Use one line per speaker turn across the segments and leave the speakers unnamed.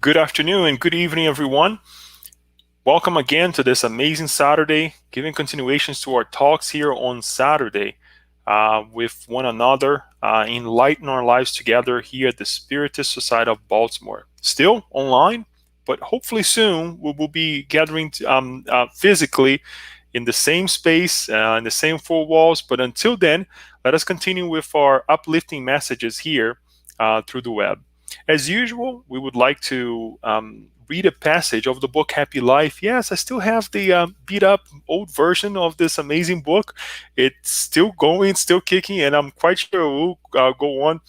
Good afternoon and good evening, everyone. Welcome again to this amazing Saturday, giving continuations to our talks here on Saturday with one another, enlighten our lives together here at the Spiritist Society of Baltimore. Still online, but hopefully soon we will be gathering physically in the same space, in the same four walls. But until then, let us continue with our uplifting messages here through the web. As usual, we would like to read a passage of the book Happy Life. Yes, I still have the beat up old version of this amazing book. It's still going, still kicking, and I'm quite sure it will go on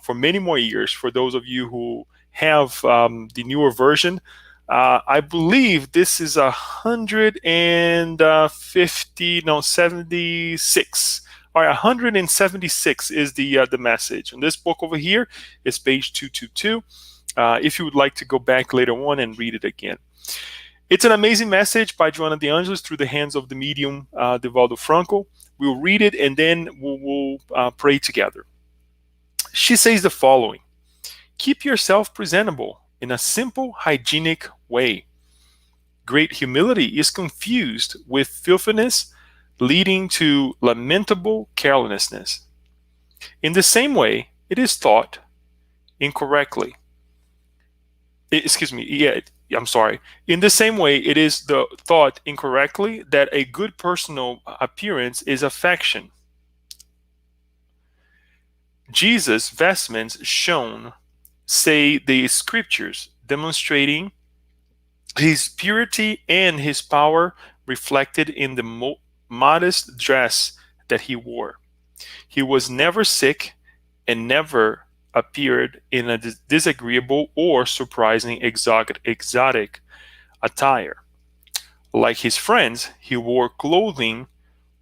for many more years for those of you who have the newer version. I believe this is 150, no, 76. All right, 176 is the message. And this book over here is page 222. If you would like to go back later on and read it again. It's an amazing message by Joanna De Angelis through the hands of the medium Divaldo Franco. We'll read it and then we'll pray together. She says the following: keep yourself presentable in a simple, hygienic way. Great humility is confused with filthiness, leading to lamentable carelessness. In the same way, it is thought incorrectly. I'm sorry. In the same way, it is thought incorrectly that a good personal appearance is affection. Jesus' vestments shone, say the scriptures, demonstrating his purity and his power reflected in the modest dress that he wore. He was never sick and never appeared in a disagreeable or surprising exotic attire. Like his friends, he wore clothing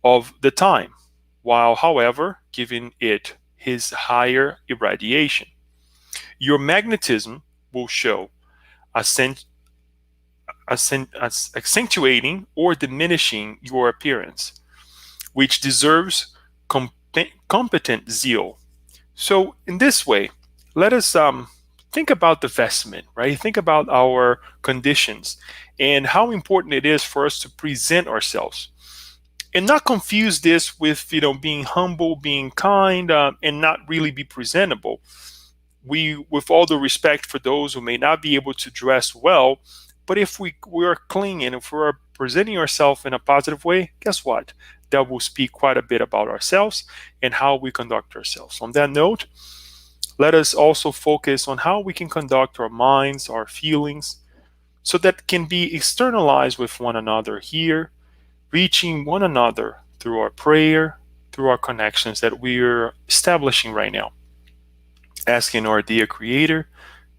of the time, while, however, giving it his higher irradiation. Your magnetism will show, accentuating or diminishing your appearance, which deserves competent zeal. So, in this way, let us think about the vestment, right? Think about our conditions and how important it is for us to present ourselves, and not confuse this with being humble, being kind, and not really be presentable. With all the respect for those who may not be able to dress well, but if we are clean and if we're presenting ourselves in a positive way, guess what? That will speak quite a bit about ourselves and how we conduct ourselves. On that note, let us also focus on how we can conduct our minds, our feelings, so that can be externalized with one another here, reaching one another through our prayer, through our connections that we're establishing right now. Asking our dear Creator,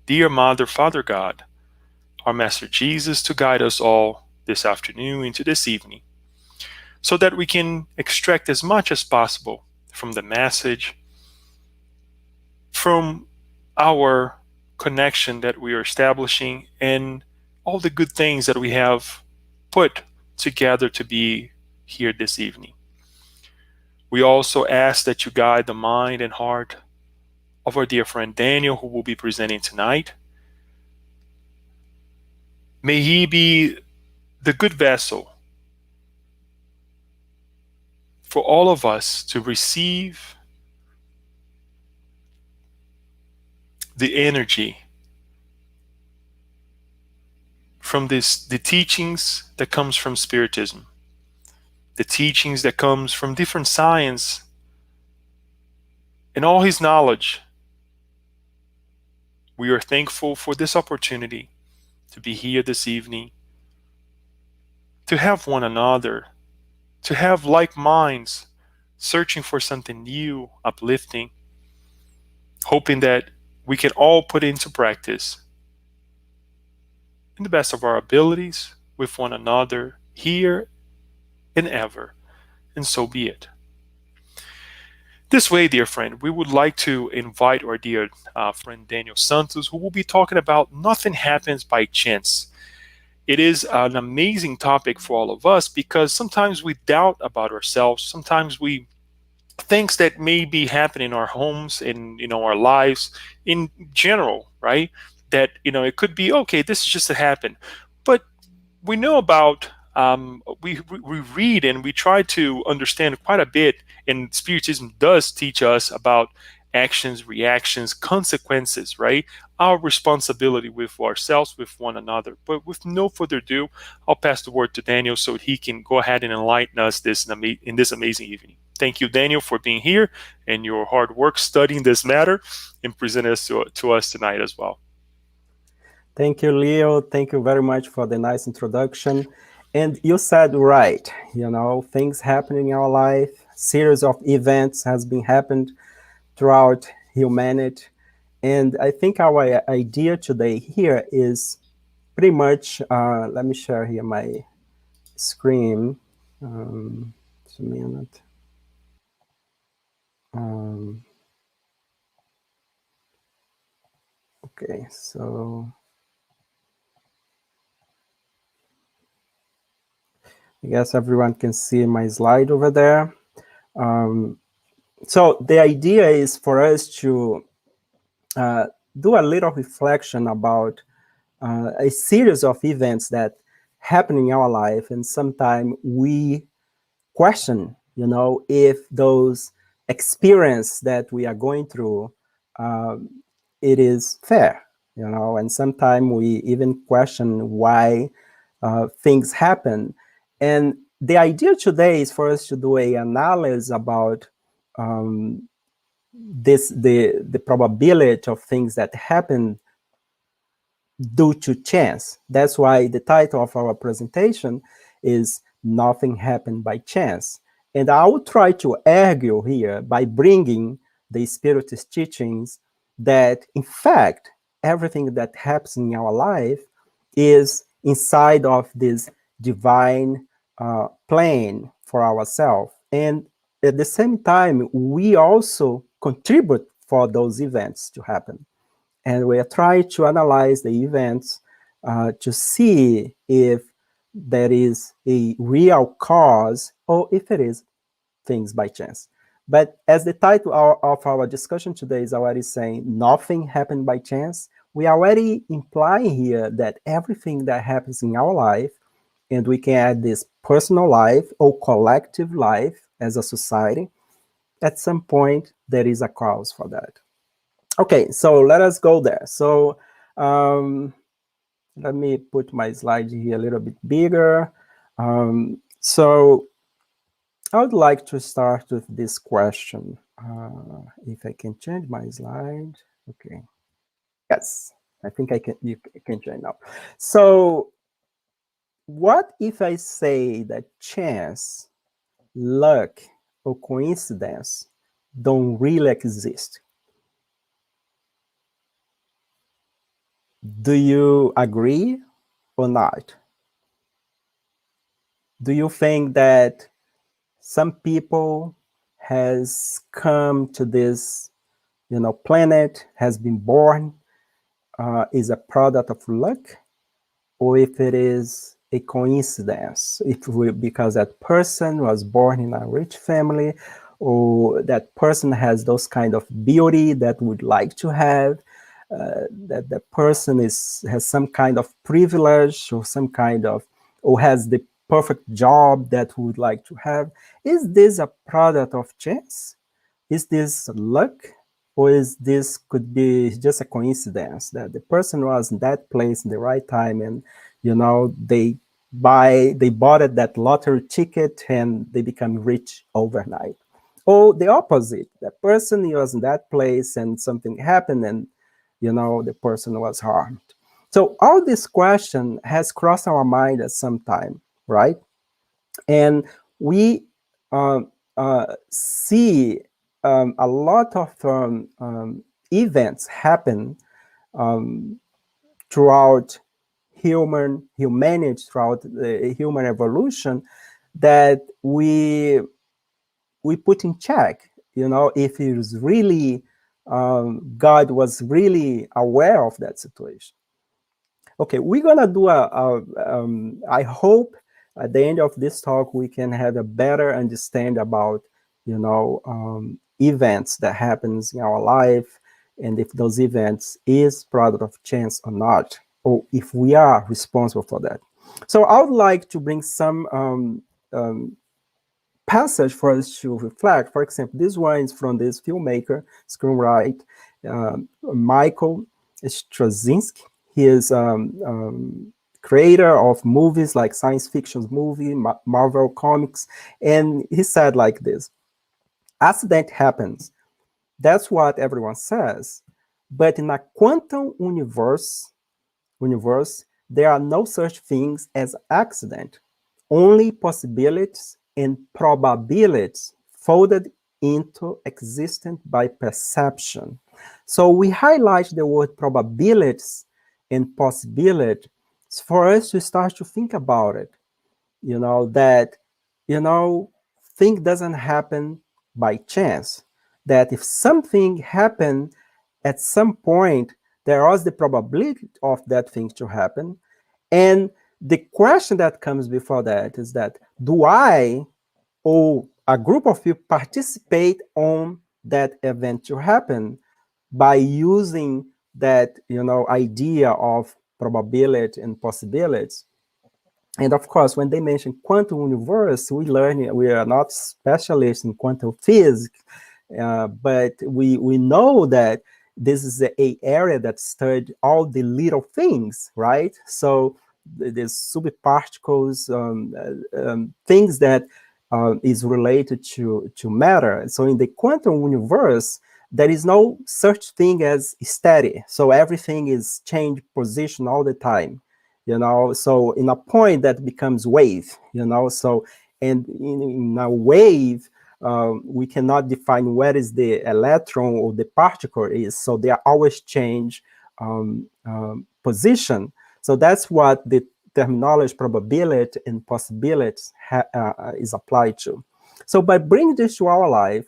dear Mother, Father God, our Master Jesus to guide us all this afternoon into this evening, so that we can extract as much as possible from the message, from our connection that we are establishing, and all the good things that we have put together to be here this evening. We also ask that you guide the mind and heart of our dear friend Daniel, who will be presenting tonight. May he be the good vessel for all of us to receive the energy from the teachings that comes from Spiritism, the teachings that comes from different science, and all his knowledge. We are thankful for this opportunity to be here this evening, to have one another, to have like minds, searching for something new, uplifting, hoping that we can all put into practice in the best of our abilities with one another here and ever, and so be it. This way, dear friend, we would like to invite our dear friend Daniel Santos, who will be talking about nothing happens by chance. It is an amazing topic for all of us because sometimes we doubt about ourselves. Sometimes we things that may be happening in our homes, in our lives in general, right? that it could be okay. This is just to happen, but we know about we read and we try to understand quite a bit, and Spiritism does teach us about actions, reactions, consequences, right? Our responsibility with ourselves, with one another. But with no further ado, I'll pass the word to Daniel so he can go ahead and enlighten us in this amazing evening. Thank you, Daniel, for being here and your hard work studying this matter and presenting us to us tonight as well.
Thank you, Leo. Thank you very much for the nice introduction. And you said right, things happen in our life, series of events has been happened throughout humanity. And I think our idea today here is pretty much, let me share here my screen. Just a minute. Um, okay, so I guess everyone can see my slide over there. Um, so the idea is for us to do a little reflection about a series of events that happen in our life, and sometimes we question, if those experience that we are going through, um, it is fair, and sometimes we even question why things happen. And the idea today is for us to do a analysis about um, the probability of things that happen due to chance. That's why the title of our presentation is Nothing Happened by Chance. And I will try to argue here by bringing the Spiritist teachings that, in fact, everything that happens in our life is inside of this divine plan for ourselves. And at the same time, we also contribute for those events to happen, and we are trying to analyze the events to see if there is a real cause or if it is things by chance. But as the title of our discussion today is already saying nothing happened by chance, we are already implying here that everything that happens in our life, and we can add this personal life or collective life as a society, at some point there is a cause for that. Okay, so let us go there. So let me put my slide here a little bit bigger. So I would like to start with this question. If I can change my slide. Okay. Yes, I think I can. You can change now. So what if I say that chance, luck, or coincidence don't really exist? Do you agree or not? Do you think that some people has come to this planet, has been born, is a product of luck, or if it is a coincidence, because that person was born in a rich family, or that person has those kind of beauty that would like to have, that the person has some kind of privilege or some kind of, or has the perfect job that we would like to have. Is this a product of chance? Is this luck? Or is this could be just a coincidence that the person was in that place in the right time, and they bought it, that lottery ticket, and they become rich overnight? Or the opposite, that person was in that place and something happened, and the person was harmed. So all this question has crossed our mind at some time, right? And we see a lot of events happen um, throughout humanity, throughout the human evolution, that we put in check. If it was really God was really aware of that situation. Okay, we're gonna do I hope at the end of this talk we can have a better understand about events that happens in our life, and if those events is product of chance or not, or if we are responsible for that. So I would like to bring some passage for us to reflect. For example, this one is from this filmmaker, screenwriter, Michael Straczynski. He is creator of movies like science fiction movie, Marvel comics, and he said like this: accident happens. That's what everyone says. But in a quantum universe, there are no such things as accident, only possibilities and probabilities folded into existence by perception. So we highlight the word probabilities and possibility for us to start to think about it. That, you know, thing doesn't happen by chance. That if something happened at some point, there was the probability of that thing to happen. And the question that comes before that is that, do I or a group of people participate on that event to happen by using that, idea of probability and possibilities? And of course, when they mention quantum universe, we are not specialists in quantum physics, but we know that this is a area that studied all the little things, right? So there's subparticles, things that is related to matter. So in the quantum universe, there is no such thing as steady. So everything is change position all the time, so in a point that becomes wave, so, and in a wave, we cannot define where is the electron or the particle is, so they are always change position. So that's what the terminology probability and possibility is applied to. So by bringing this to our life,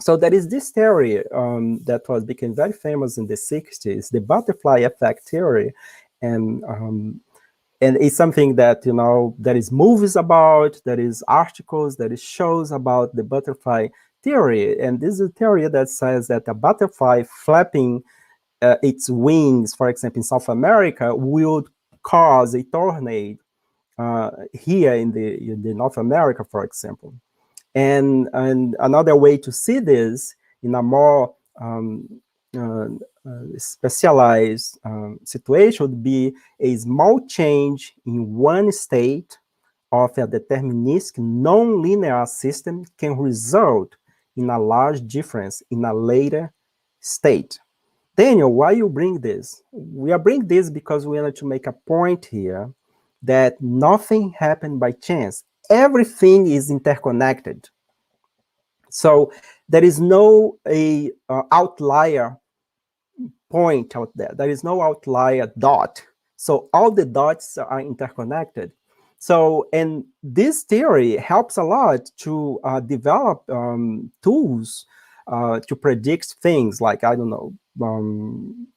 so there is this theory that became very famous in the 60s, the butterfly effect theory, and it's something that there is movies about, there is articles, there is shows about the butterfly theory, and this is a theory that says that a butterfly flapping its wings, for example, in South America, would cause a tornado here in the North America, for example. And another way to see this in a more specialized situation would be a small change in one state of a deterministic non-linear system can result in a large difference in a later state. Daniel, why you bring this? We are bringing this because we wanted to make a point here that nothing happened by chance. Everything is interconnected. So there is no outlier point out there. There is no outlier dot. So all the dots are interconnected. So, and this theory helps a lot to develop tools to predict things like, I don't know,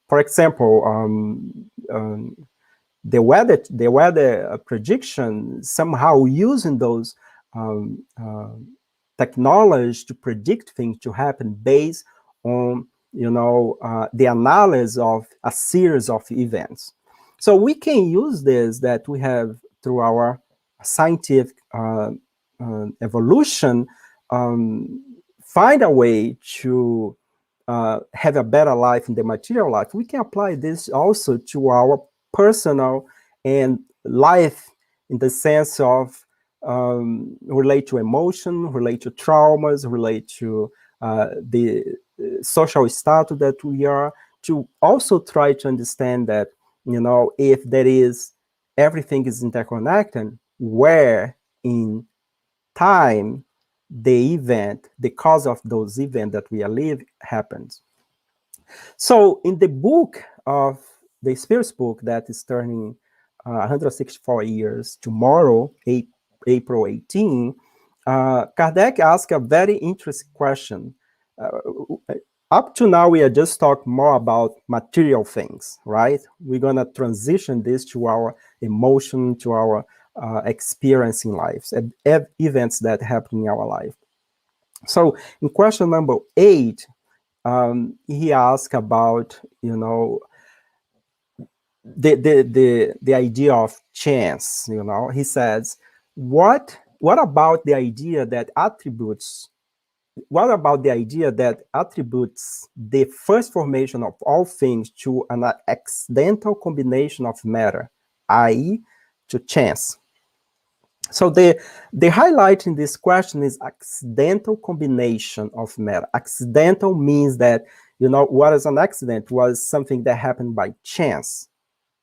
for example, the weather prediction, somehow using those technology to predict things to happen based on the analysis of a series of events. So we can use this that we have through our scientific evolution, find a way to have a better life in the material life. We can apply this also to our personal and life in the sense of relate to emotion, relate to traumas, relate to the social status that we are, to also try to understand that, if there is, everything is interconnected, where in time the cause of those events that we are living happens. So in the book of the Spiritist book that is turning 164 years tomorrow, April 18, Kardec asked a very interesting question. Up to now, we are just talking more about material things, right? We're going to transition this to our emotion, to our experience in life, events that happen in our life. So in question number 8, he asked about, the idea of chance. He says, what about the idea that attributes what about the idea that attributes the first formation of all things to an accidental combination of matter, i.e., to chance? So the highlight in this question is accidental combination of matter. Accidental means that, what is an accident was something that happened by chance,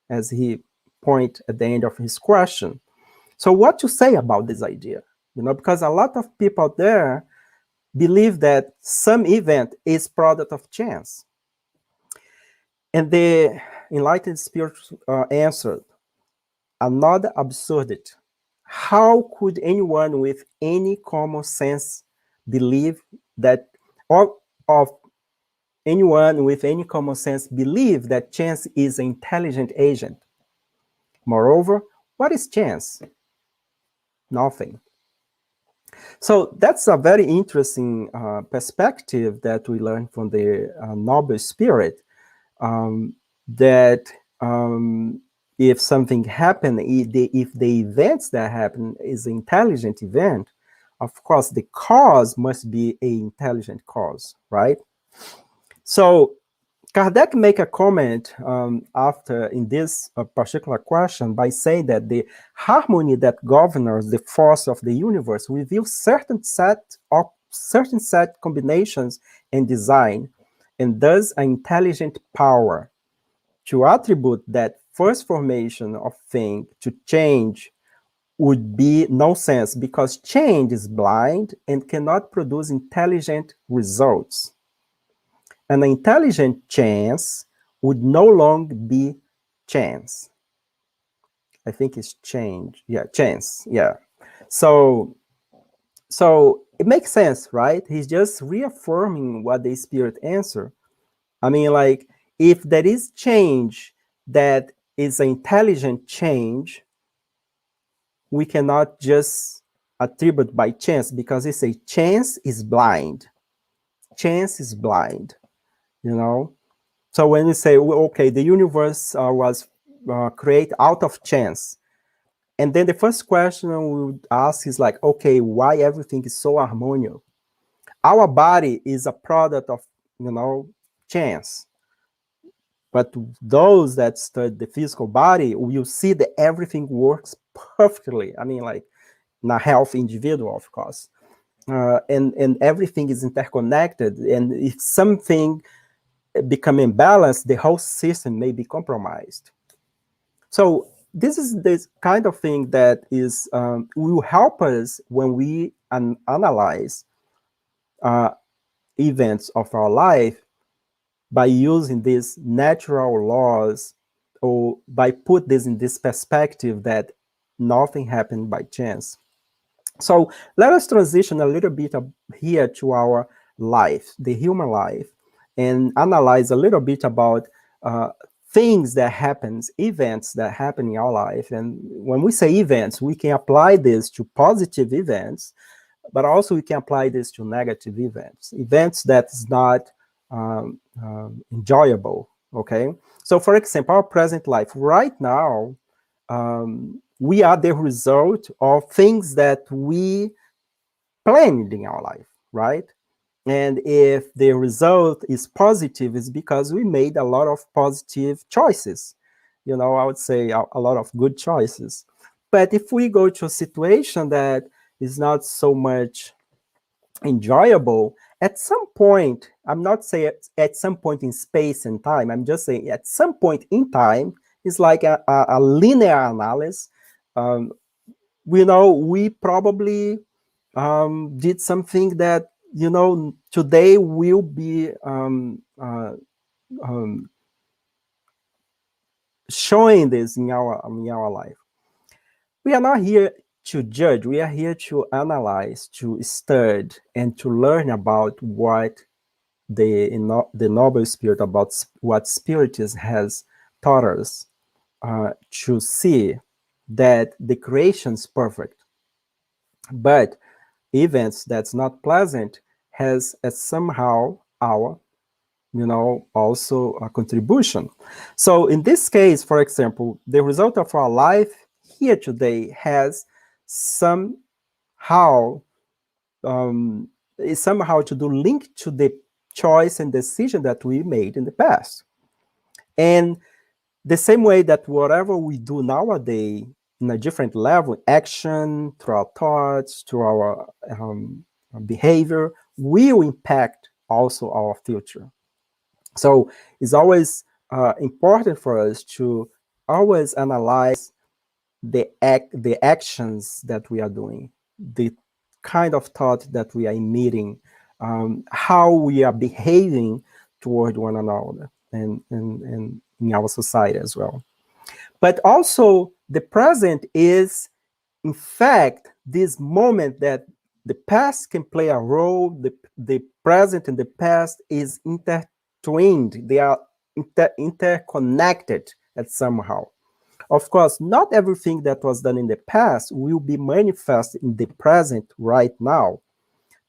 as he point at the end of his question. So what to say about this idea? Because a lot of people out there believe that some event is product of chance. And the enlightened spirit answered, another absurdity. How could anyone with any common sense believe that, or of anyone with any common sense believe that chance is an intelligent agent? Moreover, what is chance? Nothing. So that's a very interesting perspective that we learn from the noble spirit, that if something happened, if the events that happen is an intelligent event, of course the cause must be an intelligent cause, right? So Kardec make a comment after in this particular question by saying that the harmony that governs the force of the universe reveals certain set combinations and design, and thus an intelligent power. To attribute that first formation of thing to change would be nonsense, because change is blind and cannot produce intelligent results. An intelligent chance would no longer be chance. I think it's change. Yeah, chance. Yeah. So it makes sense, right? He's just reaffirming what the spirit answer. I mean, like, if there is change that is an intelligent change, we cannot just attribute by chance, because it's a chance is blind. Chance is blind, you know? So when we say, well, okay, the universe was created out of chance, and then the first question we would ask is like, okay, why everything is so harmonious? Our body is a product of, chance. But those that study the physical body will see that everything works perfectly. I mean, like, in a healthy individual, of course. And everything is interconnected. And if something become imbalanced, the whole system may be compromised. So this is this kind of thing that is will help us when we analyze uh, events of our life by using these natural laws, or by put this in this perspective that nothing happened by chance. So let us transition a little bit here to our life, the human life, and analyze a little bit about things that happens, events that happen in our life. And when we say events, we can apply this to positive events, but also we can apply this to negative events, events that's not enjoyable. Okay, so for example, our present life right now, we are the result of things that we planned in our life, right? And if the result is positive, it's because we made a lot of positive choices. I would say a lot of good choices. But if we go to a situation that is not so much enjoyable, at some point, I'm not saying at some point in space and time, I'm just saying at some point in time, it's like a linear analysis. Um, we probably did something that, today will be showing this in our life. We are not here to judge. We are here to analyze, to study, and to learn about what the noble spirit, about what Spiritism has taught us, to see that the creation is perfect, but events that's not pleasant has somehow our also a contribution. So in this case, for example, the result of our life here today has somehow is somehow to do link to the choice and decision that we made in the past. And the same way that whatever we do nowadays in a different level, action, through our thoughts, through our behavior, will impact also our future. So it's always important for us to always analyze the actions that we are doing, the kind of thought that we are emitting, how we are behaving toward one another and in our society as well. But also the present is, in fact, this moment that the past can play a role, the present and the past is intertwined, they are interconnected at somehow. Of course, not everything that was done in the past will be manifest in the present right now.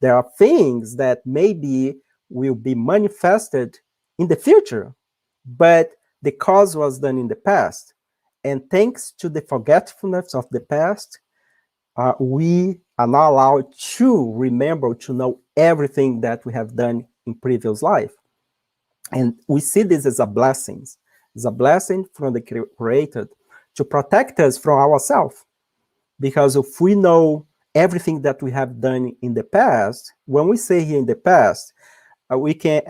There are things that maybe will be manifested in the future, but the cause was done in the past. And thanks to the forgetfulness of the past, we are not allowed to remember, to know everything that we have done in previous life. And we see this as a blessing. It's a blessing from the Creator to protect us from ourselves. Because if we know everything that we have done in the past, when we say here in the past, we can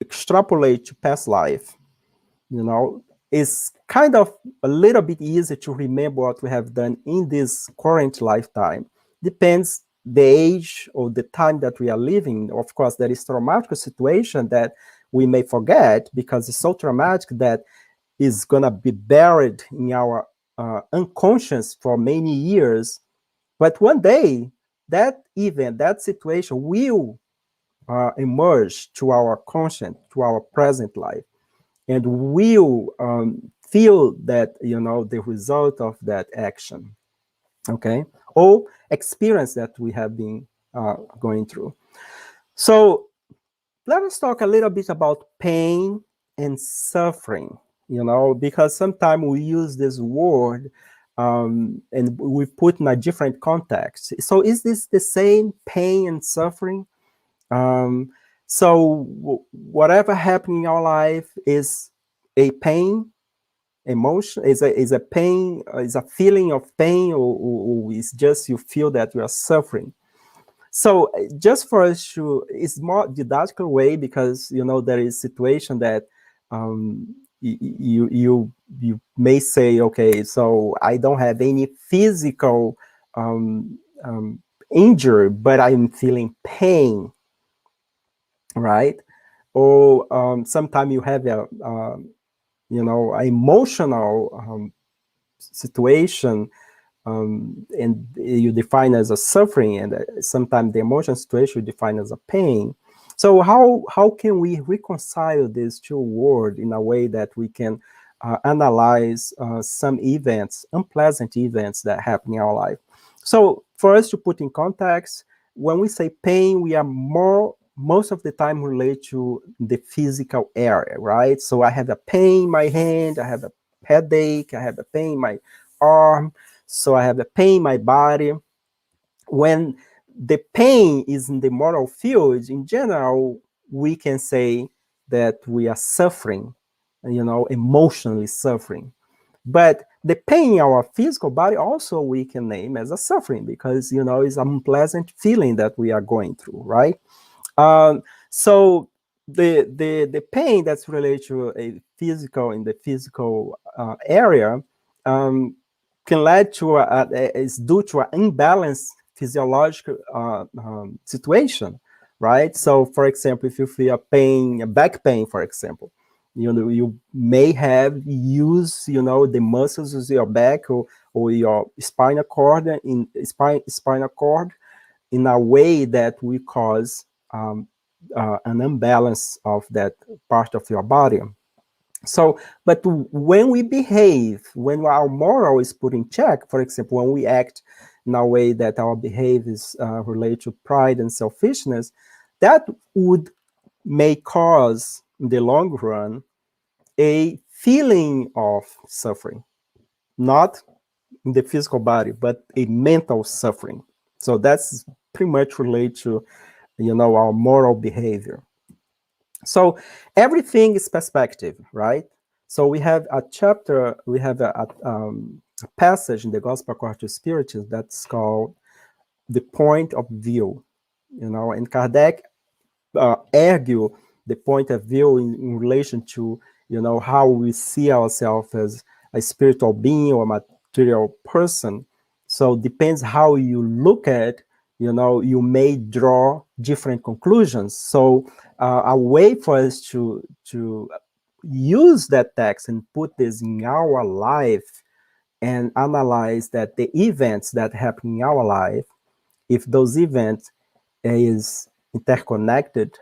extrapolate to past life. It's kind of a little bit easy to remember what we have done in this current lifetime. Depends the age or the time that we are living. Of course, there is traumatic situation that we may forget because it's so traumatic that is going to be buried in our unconscious for many years. But one day, that event, that situation will emerge to our conscience, to our present life, and will feel that, the result of that action, okay? Or experience that we have been going through. So let us talk a little bit about pain and suffering, because sometimes we use this word and we put in a different context. So is this the same, pain and suffering? Um, so whatever happened in our life is a pain, emotion, is a pain, is a feeling of pain, or it's just you feel that you are suffering. So just for us to, it's more didactical way because there is situation that you may say, okay, so I don't have any physical injury, but I'm feeling pain, right? Or sometimes you have a emotional situation, and you define as a suffering, and sometimes the emotional situation you define as a pain. So how can we reconcile these two words in a way that we can analyze some events, unpleasant events that happen in our life? So for us to put in context, when we say pain, we are most of the time relate to the physical area, right? So I have a pain in my hand, I have a headache, I have a pain in my arm, so I have a pain in my body. When the pain is in the moral field, in general, we can say that we are suffering, emotionally suffering. But the pain in our physical body also we can name as a suffering because, it's an unpleasant feeling that we are going through, right? So the pain that's related to a physical in the physical area can lead to is due to an imbalanced physiological situation, right? So, for example, if you feel a pain, a back pain, for example, you may have used, the muscles of your back or your spinal cord spinal cord in a way that will cause an imbalance of that part of your body. So, but when we behave, when our moral is put in check, for example, when we act in a way that our behavior is related to pride and selfishness, that would may cause, in the long run, a feeling of suffering, not in the physical body, but a mental suffering. So that's pretty much related to, our moral behavior. So everything is perspective, right? So we have a chapter, we have a passage in the Gospel according to Spiritism that's called the point of view, and Kardec argue the point of view in relation to, how we see ourselves as a spiritual being or material person. So depends how you look at, you may draw different conclusions. So a way for us to use that text and put this in our life and analyze that the events that happen in our life, if those events is interconnected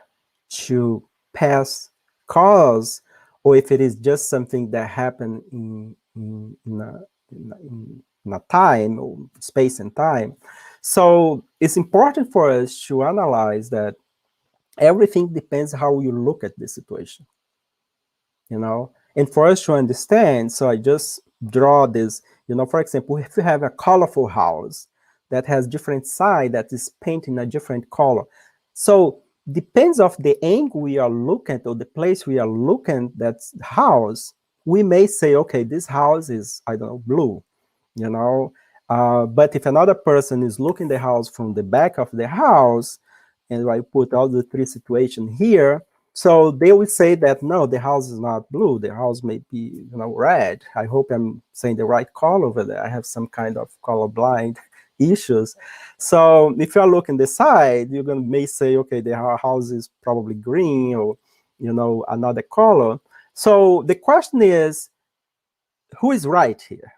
to past cause, or if it is just something that happened in a time, or space and time. So it's important for us to analyze that everything depends how you look at the situation, and for us to understand. So I just draw this, for example, if you have a colorful house that has different side that is painted in a different color, so depends of the angle we are looking at or the place we are looking at that house, we may say, okay, this house is, I don't know, blue, you know but if another person is looking the house from the back of the house, and I put all the three situations here, so they would say that no, the house is not blue. The house may be, red. I hope I'm saying the right color over there. I have some kind of colorblind issues. So if you're looking the side, you're gonna may say, okay, the house is probably green or, another color. So the question is, who is right here?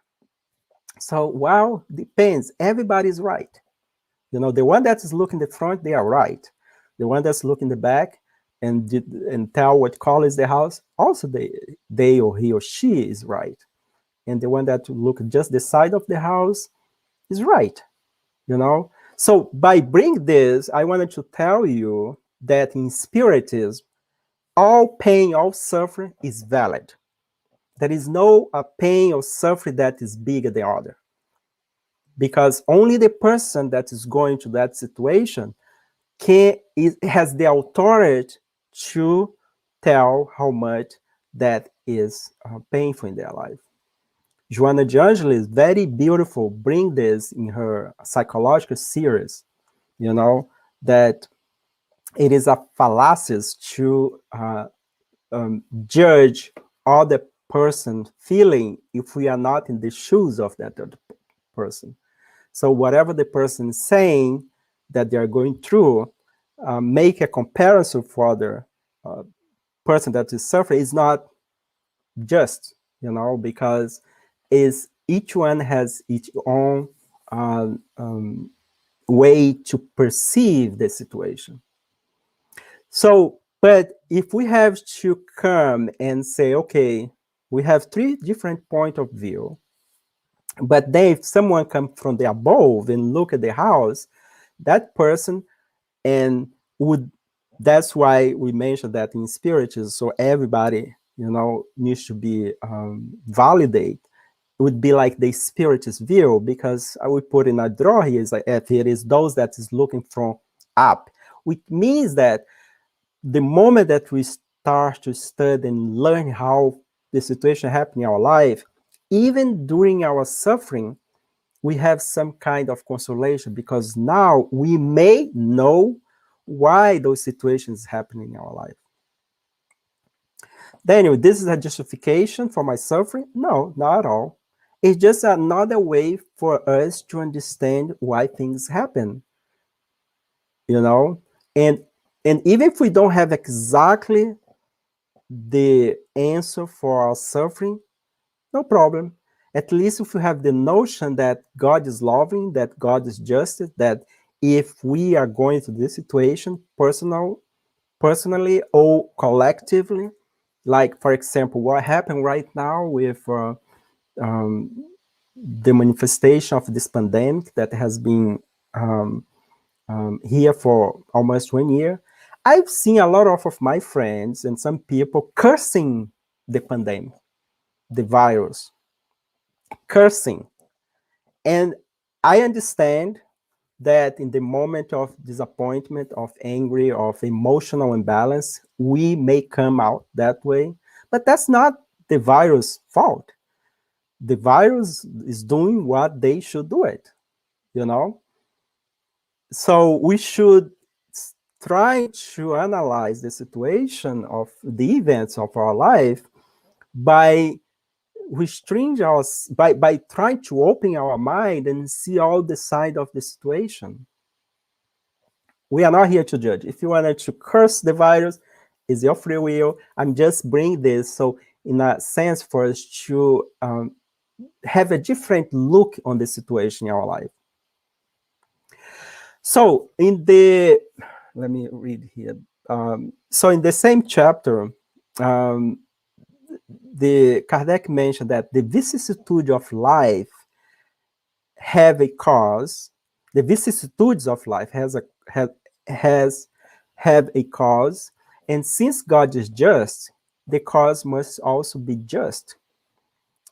So, well, depends. Everybody's right. The one that is looking the front, they are right. The one that's looking the back and tell what color is the house, also they or he or she is right. And the one that look just the side of the house is right. So by bringing this, I wanted to tell you that in Spiritism, all pain, all suffering is valid. There is no pain or suffering that is bigger than the other, because only the person that is going to that situation has the authority to tell how much that is painful in their life. Joana de Angelis, very beautiful, bring this in her psychological series, that it is a fallacy to judge other person feeling if we are not in the shoes of that other person. So whatever the person is saying that they are going through, make a comparison for other person that is suffering is not just, because is each one has its own way to perceive the situation. So, but if we have to come and say, okay, we have three different point of view, but then if someone comes from the above and look at the house, that person and would, that's why we mentioned that in spiritism, so everybody needs to be validated. It would be like the spiritist view, because I would put in a draw here is like, if it is those that is looking from up, which means that the moment that we start to study and learn how the situation happened in our life, even during our suffering, we have some kind of consolation, because now we may know why those situations happen in our life. Daniel, this is a justification for my suffering? No, not at all. It's just another way for us to understand why things happen, you know? And even if we don't have exactly the answer for our suffering, no problem. At least if we have the notion that God is loving, that God is just, that if we are going through this situation, personally or collectively, like for example, what happened right now with the manifestation of this pandemic that has been here for almost 1 year. I've seen a lot of my friends and some people cursing the pandemic, the virus, cursing. And I understand that in the moment of disappointment, of angry, of emotional imbalance, we may come out that way. But that's not the virus' fault. The virus is doing what they should do it, you know? So we should try to analyze the situation of the events of our life by restrain us by trying to open our mind and see all the side of the situation. We are not here to judge. If you wanted to curse the virus, it's your free will. I'm just bringing this so in a sense for us to have a different look on the situation in our life. So in the, let me read here. So in the same chapter, um, the Kardec mentioned that the vicissitude of life have a cause. The vicissitudes of life has have a cause, and since God is just, the cause must also be just.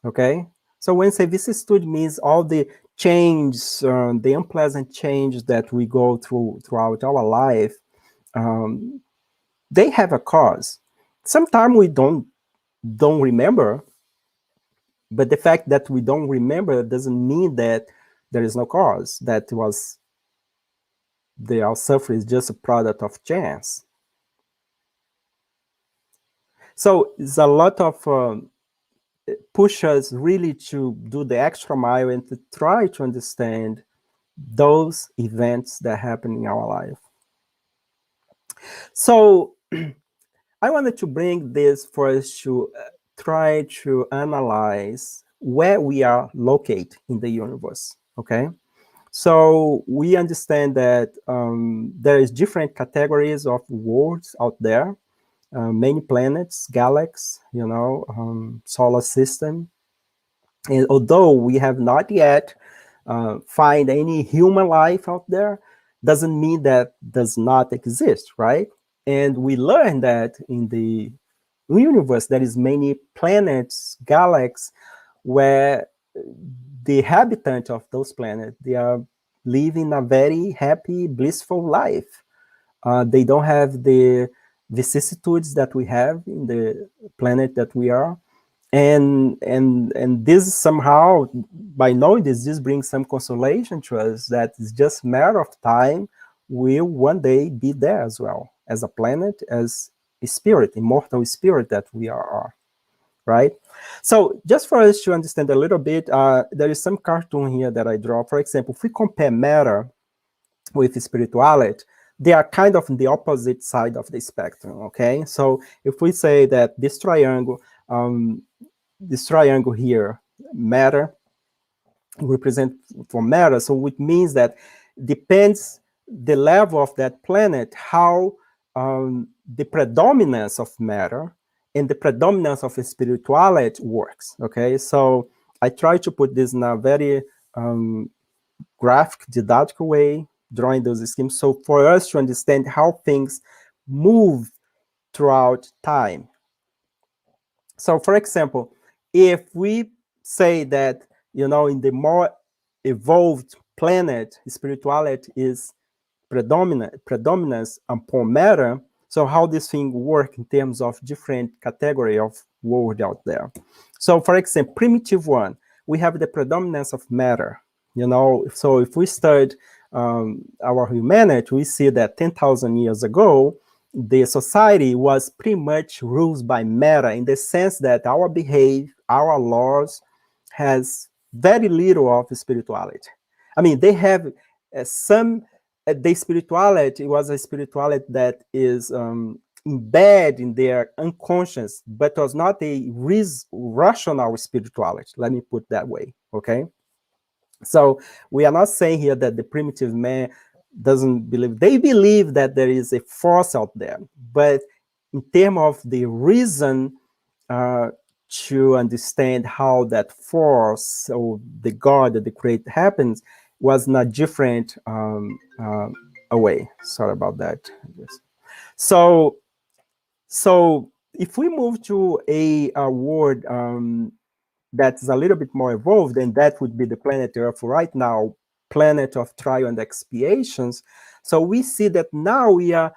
Okay, so when say vicissitude means all the change, the unpleasant change that we go through throughout our life, um, they have a cause. Sometimes we don't remember, but the fact that we don't remember doesn't mean that there is no cause. That was our suffering is just a product of chance. So it's a lot of push us really to do the extra mile and to try to understand those events that happen in our life. So I wanted to bring this for us to try to analyze where we are located in the universe. Okay, so we understand that there is different categories of worlds out there, many planets, galaxies, solar system. And although we have not yet find any human life out there, doesn't mean that does not exist, right? And we learn that in the universe there is many planets, galaxies, where the inhabitants of those planets, they are living a very happy, blissful life. They don't have the vicissitudes that we have in the planet that we are, and this somehow, by knowing this brings some consolation to us that it's just a matter of time. We'll one day be there as well, as a planet, as a spirit, immortal spirit that we are, right? So just for us to understand a little bit, there is some cartoon here that I draw. For example, if we compare matter with spirituality, they are kind of on the opposite side of the spectrum. Okay, so if we say that this triangle here, matter, represent for matter, so it means that depends the level of that planet, how the predominance of matter and the predominance of spirituality works. Okay, so I try to put this in a very graphic, didactic way, drawing those schemes, so for us to understand how things move throughout time. So, for example, if we say that, in the more evolved planet, spirituality is predominance upon matter, so how this thing work in terms of different category of world out there. So, for example, primitive one, we have the predominance of matter. So if we study our humanity, we see that 10,000 years ago, the society was pretty much ruled by matter, in the sense that our behavior, our laws, has very little of spirituality. I mean, they have some. The spirituality was a spirituality that is embedded in their unconscious, but was not a rational spirituality. Let me put that way. Okay. So we are not saying here that the primitive man doesn't believe. They believe that there is a force out there, but in terms of the reason to understand how that force or the God that the create happens was not different away. Sorry about that. So so if we move to a word that's a little bit more evolved, and that would be the planet Earth right now, planet of trial and expiations. So we see that now we are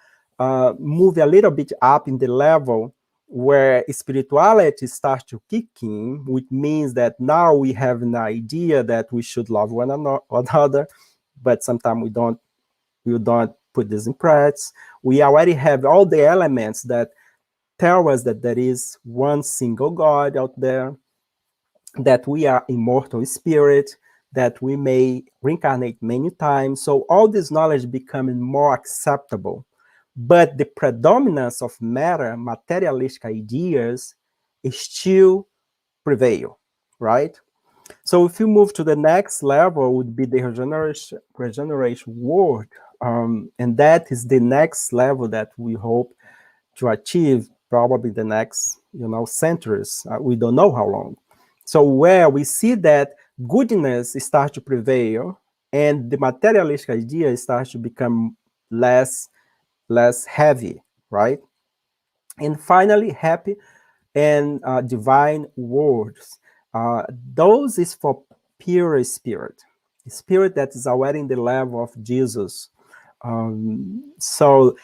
moving a little bit up in the level where spirituality starts to kick in, which means that now we have an idea that we should love one another, but sometimes we don't put this in practice. We already have all the elements that tell us that there is one single God out there, that we are immortal spirit, that we may reincarnate many times. So all this knowledge becoming more acceptable. But the predominance of matter, materialistic ideas, still prevail, right? So if you move to the next level, would be the regeneration world, and that is the next level that we hope to achieve probably the next centuries. We don't know how long. So where we see that goodness starts to prevail and the materialistic idea starts to become less heavy, right? And finally, happy and divine words. Those is for pure spirit, spirit that is already in the level of Jesus. So,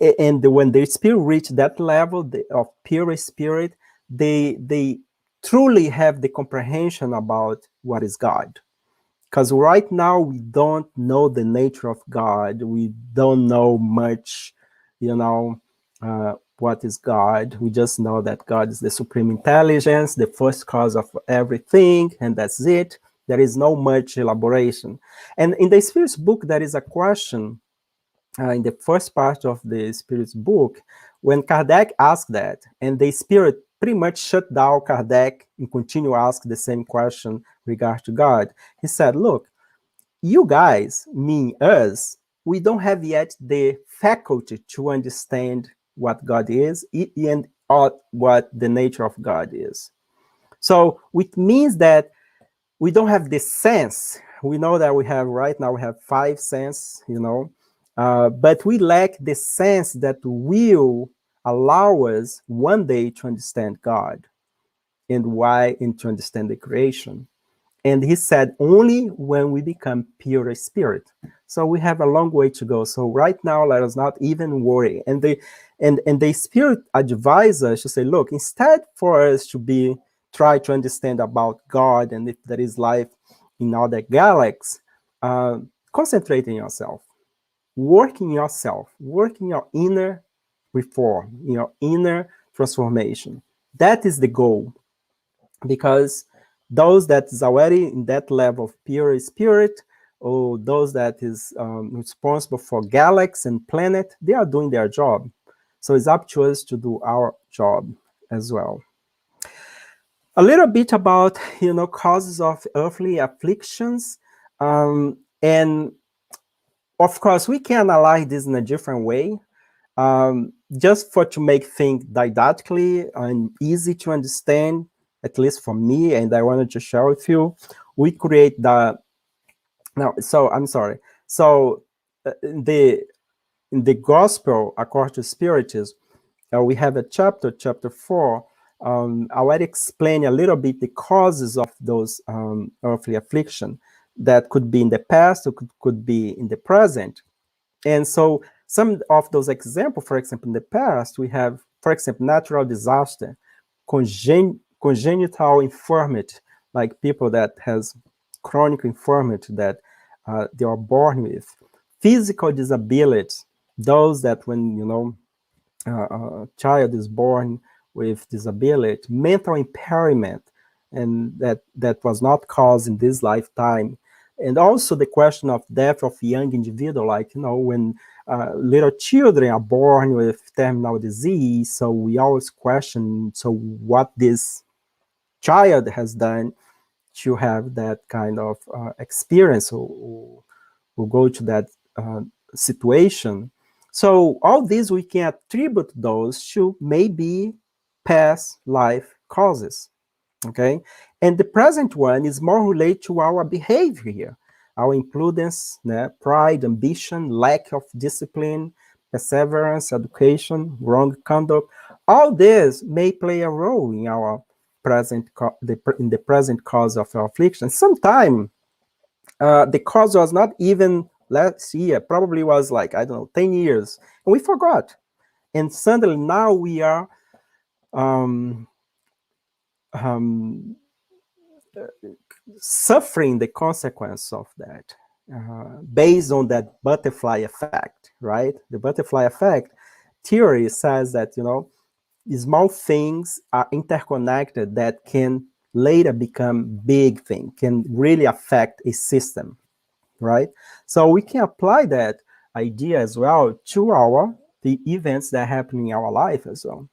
and when the spirit reach that level of pure spirit, they truly have the comprehension about what is God. Because right now we don't know the nature of God. We don't know much, what is God. We just know that God is the supreme intelligence, the first cause of everything, and that's it. There is no much elaboration. And in the Spirit's book, there is a question in the first part of the Spirit's book, when Kardec asked that, and the Spirit pretty much shut down Kardec and continue ask the same question regard to God. He said, look, you guys, mean us, we don't have yet the faculty to understand what God is and what the nature of God is. So it means that we don't have the sense. We know that we have right now, we have five senses, but we lack the sense that will allow us one day to understand God and why, and to understand the creation. And he said, only when we become pure spirit. So we have a long way to go. So right now, let us not even worry. And the spirit advises us to say, look, instead for us to try to understand about God and if there is life in other galaxies, concentrate in yourself, work in your inner reform, in your inner transformation. That is the goal, because those that is already in that level of pure spirit, or those that is responsible for galaxy and planet, they are doing their job. So it's up to us to do our job as well. A little bit about causes of earthly afflictions, and of course we can analyze this in a different way. Just for to make things didactically and easy to understand, at least for me, and I wanted to share with you, we create the no. So I'm sorry. So in the gospel according to Spiritism, we have a chapter 4. I will explain a little bit the causes of those earthly affliction that could be in the past or could be in the present. And so some of those examples, for example, in the past, we have, for example, natural disaster, congenital infirmity, like people that has chronic infirmity that they are born with, physical disability, those that when, a child is born with disability, mental impairment, and that was not caused in this lifetime. And also the question of death of young individual, like, when little children are born with terminal disease, so we always question, so what this child has done to have that kind of experience, or go to that situation. So all these we can attribute those to maybe past life causes. Okay, and the present one is more related to our behavior here, our imprudence, pride, ambition, lack of discipline, perseverance, education, wrong conduct, all this may play a role in our in the present cause of our affliction. Sometimes the cause was not even last year, probably was like, I don't know, 10 years, and we forgot. And suddenly now we are um, um, suffering the consequence of that based on that butterfly effect, right? The butterfly effect theory says that, small things are interconnected that can later become big thing, can really affect a system, right? So we can apply that idea as well to the events that happen in our life as well.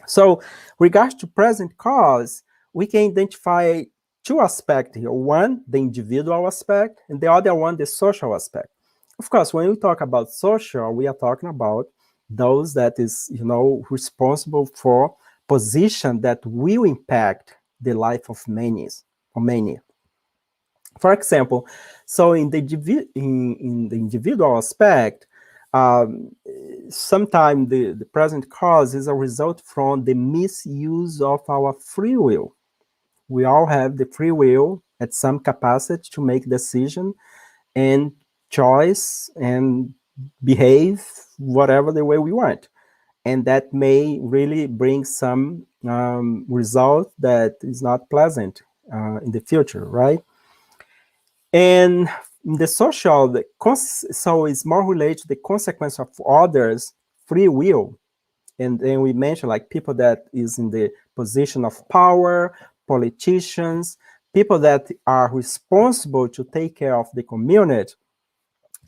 So, regards to present cause, we can identify two aspects here. One, the individual aspect, and the other one, the social aspect. Of course, when we talk about social, we are talking about those that is, responsible for position that will impact the life of many, or many. For example, so in the individual aspect, um, sometimes the present cause is a result from the misuse of our free will. We all have the free will at some capacity to make decision and choice and behave whatever the way we want. And that may really bring some result that is not pleasant in the future, right? And the social, so it's more related to the consequence of others' free will. And then we mentioned like people that is in the position of power, politicians, people that are responsible to take care of the community.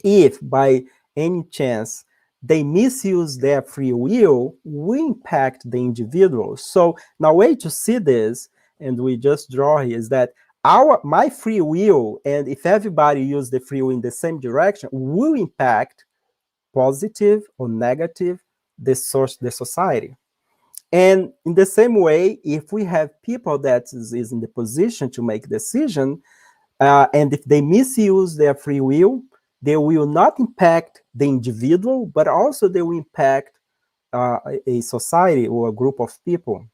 If by any chance they misuse their free will, we impact the individual. So now way to see this, and we just draw here, is that my free will, and if everybody use the free will in the same direction, will impact positive or negative the society. And in the same way, if we have people that is in the position to make decision, and if they misuse their free will, they will not impact the individual, but also they will impact a society or a group of people.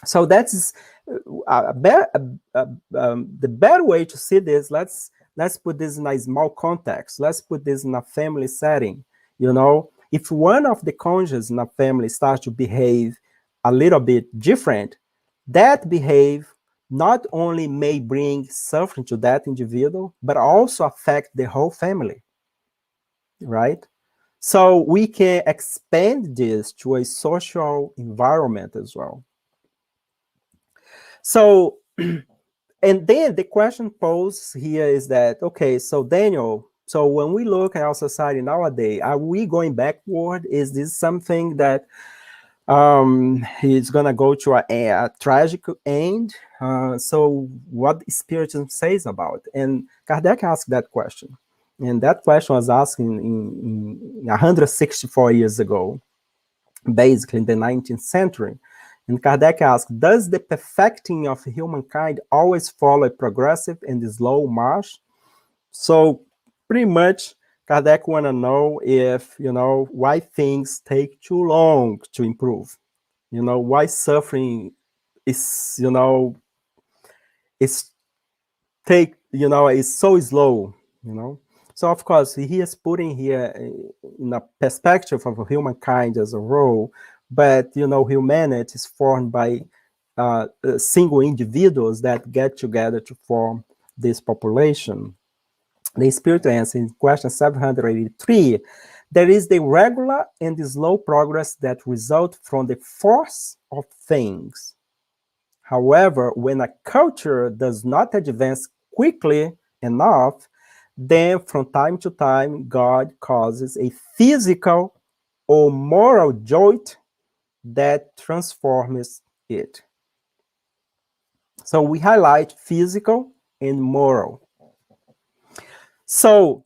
So that's the better way to see this. Let's put this in a small context. Let's put this in a family setting. If one of the conjugal in a family starts to behave a little bit different, that behave not only may bring suffering to that individual, but also affect the whole family, right? So we can expand this to a social environment as well. So, and then the question posed here is that, okay, so Daniel, so when we look at our society nowadays, are we going backward? Is this something that is going to go to a tragic end? So what Spiritism says about it? And Kardec asked that question. And that question was asked in 164 years ago, basically in the 19th century. And Kardec asked, does the perfecting of humankind always follow a progressive and slow march? So pretty much Kardec want to know if, why things take too long to improve. Why suffering is, is is so slow, So of course he is putting here in a perspective of humankind as a whole, but humanity is formed by single individuals that get together to form this population. The Spirit answer in question 783, there is the regular and the slow progress that result from the force of things. However, when a culture does not advance quickly enough, then from time to time, God causes a physical or moral jolt that transforms it. So we highlight physical and moral. So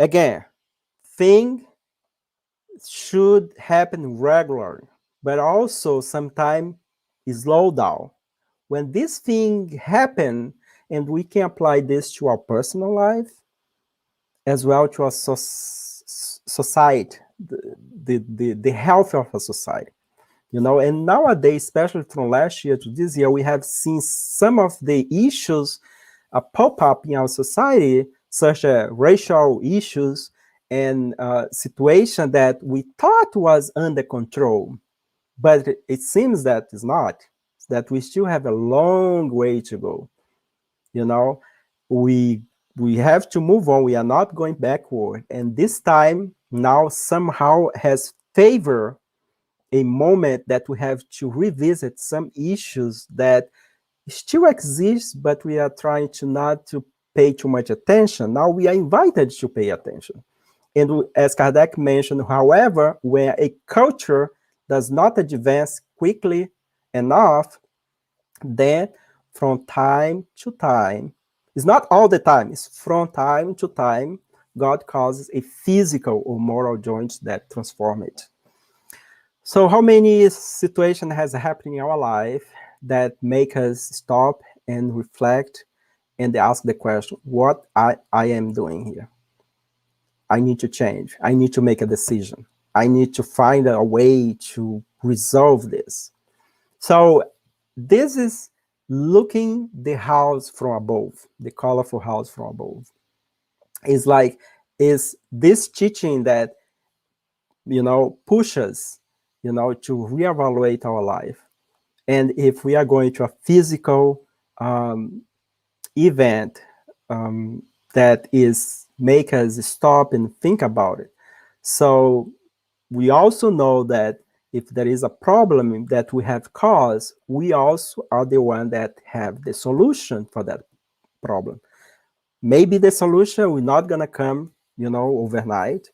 again, thing should happen regularly, but also sometimes slow down. When this thing happen, and we can apply this to our personal life as well to our society, the health of a society. And nowadays, especially from last year to this year, we have seen some of the issues pop up in our society, such as racial issues and situation that we thought was under control, but it seems that it's not. That we still have a long way to go. You know, we we have to move on. We are not going backward, and this time now somehow has favor a moment that we have to revisit some issues that still exist, but we are trying to not to pay too much attention. Now we are invited to pay attention. And as Kardec mentioned, however, when a culture does not advance quickly enough, then from time to time, it's not all the time, it's from time to time, God causes a physical or moral joint that transform it. So how many situations has happened in our life that make us stop and reflect and ask the question, what I am doing here? I need to change. I need to make a decision. I need to find a way to resolve this. So this is looking the house from above, the colorful house from above. It's like, is this teaching that, pushes, to reevaluate our life. And if we are going to a physical event that is make us stop and think about it. So we also know that if there is a problem that we have caused, we also are the one that have the solution for that problem. Maybe the solution will not gonna come, overnight.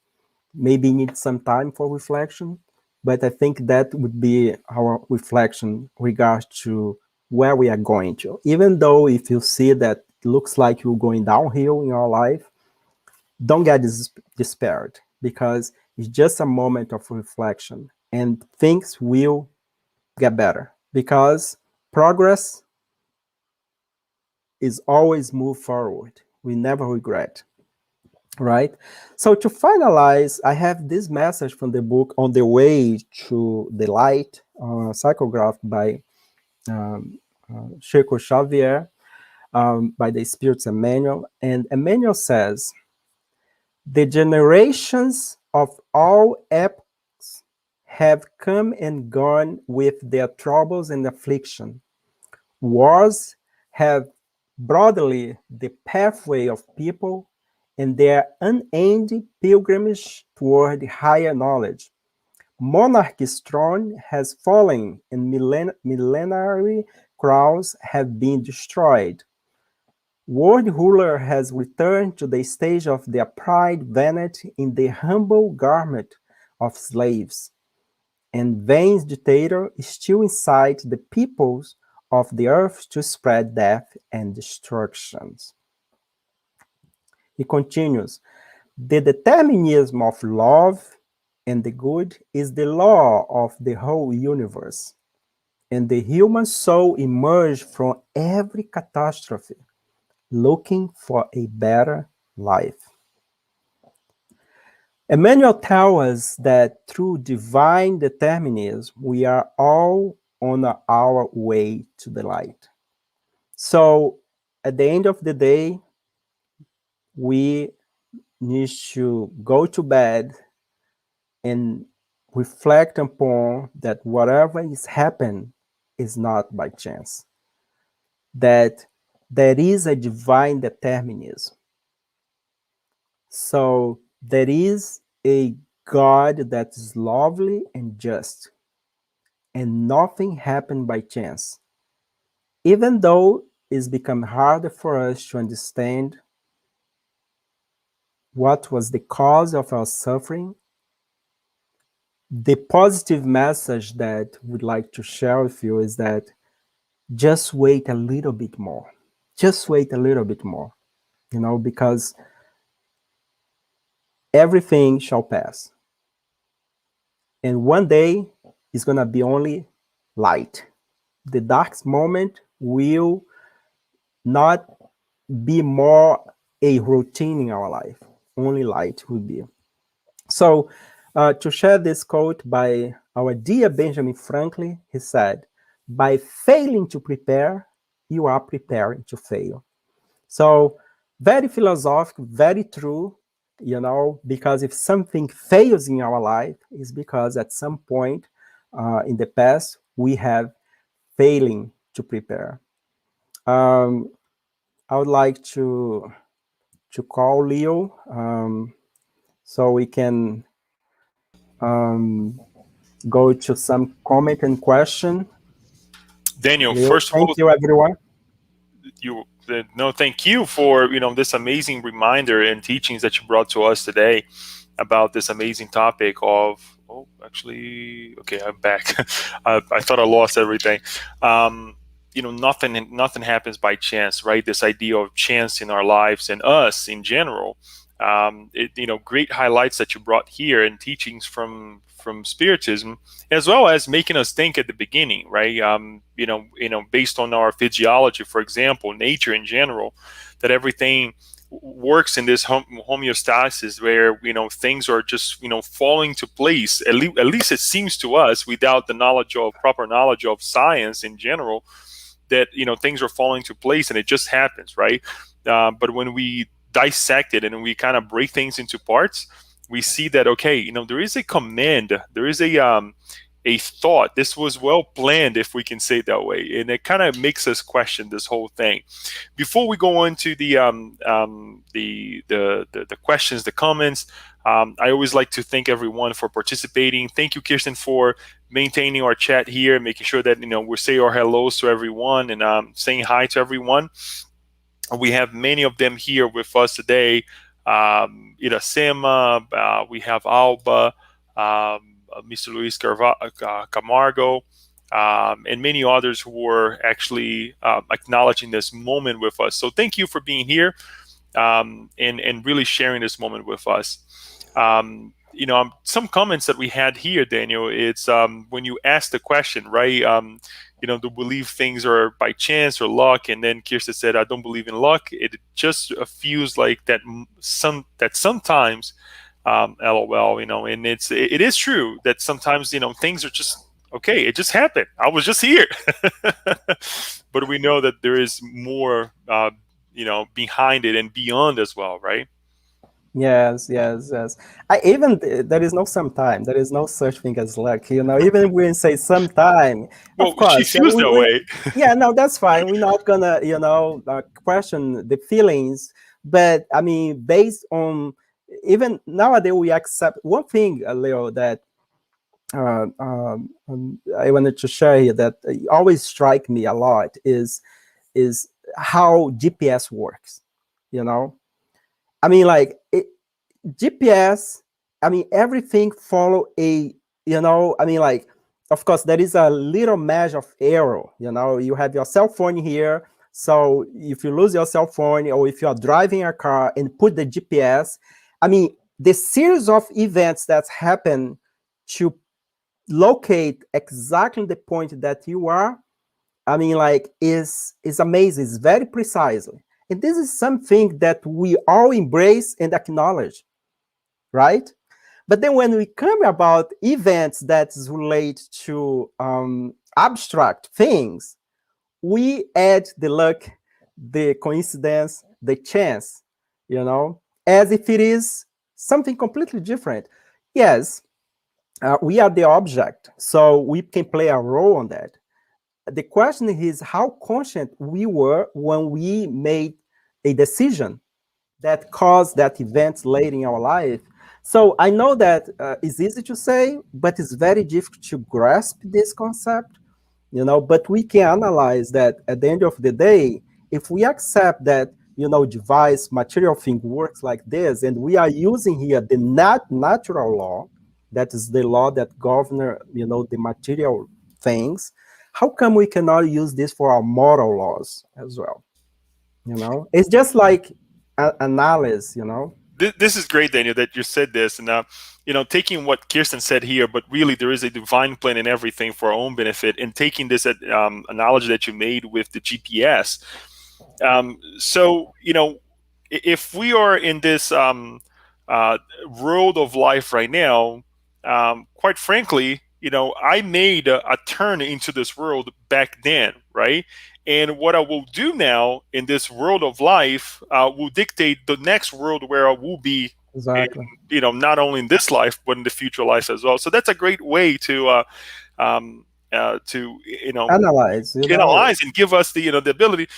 Maybe need some time for reflection, but I think that would be our reflection regards to where we are going to. Even though if you see that it looks like you're going downhill in your life, don't get despaired, because it's just a moment of reflection and things will get better, because progress is always move forward. We never regret, right? So to finalize, I have this message from the book On the Way to the Light, psychographed by Chico Xavier, by the Spiritist Emmanuel. And Emmanuel says, the generations of all epochs have come and gone with their troubles and affliction. Wars have broadly the pathway of people and their unending pilgrimage toward higher knowledge. Monarchy's throne has fallen and millenary crowns have been destroyed. World ruler has returned to the stage of their pride vanity in the humble garment of slaves, and vain dictator still incite the peoples of the earth to spread death and destructions. He continues, the determinism of love and the good is the law of the whole universe, and the human soul emerged from every catastrophe looking for a better life. Emmanuel tells us that through divine determinism, we are all on our way to the light. So at the end of the day, we need to go to bed and reflect upon that whatever is happening is not by chance, that there is a divine determinism. So there is a God that is lovely and just, and nothing happened by chance. Even though it's become harder for us to understand what was the cause of our suffering, the positive message that we'd like to share with you is that just wait a little bit more. Just wait a little bit more, because everything shall pass. And one day is going to be only light. The dark moment will not be more a routine in our life. Only light will be. So To share this quote by our dear Benjamin Franklin, he said, "By failing to prepare, you are preparing to fail." So, very philosophical, very true, because if something fails in our life, it's because at some point in the past we have failing to prepare. Um, I would like to call Leo so we can um, go to some comment and question.
Daniel,
Leo,
first of
thank
all,
you, everyone.
you no, thank you for this amazing reminder and teachings that you brought to us today about this amazing topic of. Oh, actually, okay, I'm back. I thought I lost everything. Nothing happens by chance, right? This idea of chance in our lives and us in general. Great highlights that you brought here and teachings from Spiritism, as well as making us think at the beginning, right? Based on our physiology, for example, nature in general, that everything works in this homeostasis where things are just falling to place. At least it seems to us, without the proper knowledge of science in general, that things are falling to place and it just happens, right? But when we dissect it and we kind of break things into parts, we see that okay, there is a command, there is a thought. This was well planned, if we can say it that way, and it kind of makes us question this whole thing. Before we go on to the questions, the comments, I always like to thank everyone for participating. Thank you, Kirsten, for maintaining our chat here, making sure that we say our hellos to everyone and saying hi to everyone. We have many of them here with us today. Iracema, we have Alba, Mr. Luis Camargo, and many others who were actually acknowledging this moment with us. So thank you for being here and really sharing this moment with us. Some comments that we had here, Daniel, it's when you ask the question, right? To believe things are by chance or luck, and then Kirsten said, "I don't believe in luck." It just feels like that sometimes, LOL, and it is true that sometimes things are just okay. It just happened. I was just here, but we know that there is more, behind it and beyond as well, right?
Yes, yes, yes. I even there is no sometime. There is no such thing as luck. Even when we say sometime,
Well,
of
she
course,
feels that way.
yeah, no, that's fine. We're not gonna, question the feelings. But I mean, based on even nowadays, we accept one thing, Leo, that I wanted to share here that always strike me a lot is how GPS works. You know, I mean, like GPS, I mean, everything follow I mean, like, of course, there is a little measure of error. You have your cell phone here. So if you lose your cell phone or if you are driving a car and put the GPS, I mean, the series of events that happen to locate exactly the point that you are, I mean, like, is amazing. It's very precisely. And this is something that we all embrace and acknowledge, right? But then when we come about events that relate to abstract things, we add the luck, the coincidence, the chance, as if it is something completely different. Yes, we are the object, so we can play a role on that. The question is how conscient we were when we made a decision that caused that event late in our life. So I know that it's easy to say, but it's very difficult to grasp this concept, but we can analyze that at the end of the day, if we accept that, device material thing works like this, and we are using here the natural law, that is the law that govern, the material things, how come we cannot use this for our moral laws as well? It's just like analysis,
This is great, Daniel, that you said this, and taking what Kirsten said here, but really there is a divine plan in everything for our own benefit, and taking this analogy that you made with the GPS. So if we are in this uh, road of life right now, quite frankly, I made a turn into this world back then, right? And what I will do now in this world of life will dictate the next world where I will be in,
Exactly.
not only in this life but in the future life as well. So that's a great way um, to
Analyze,
analyze and give us the the ability,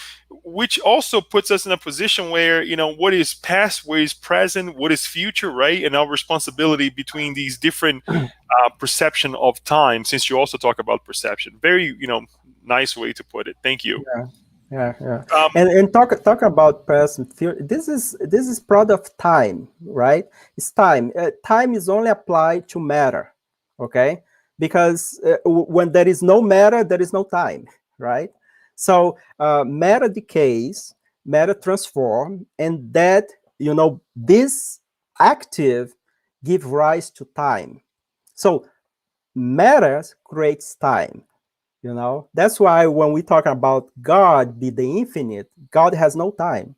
which also puts us in a position where what is past, what is present, what is future, right? And our responsibility between these different perception of time, since you also talk about perception. Very nice way to put it. Thank you.
yeah, yeah.
um,
And talk about present theory. This is product of time, right? It's time. Time is only applied to matter, okay? Because when there is no matter, there is no time, right? So matter decays, matter transform, and that this active give rise to time. So matter creates time. That's why when we talk about God be the infinite, God has no time.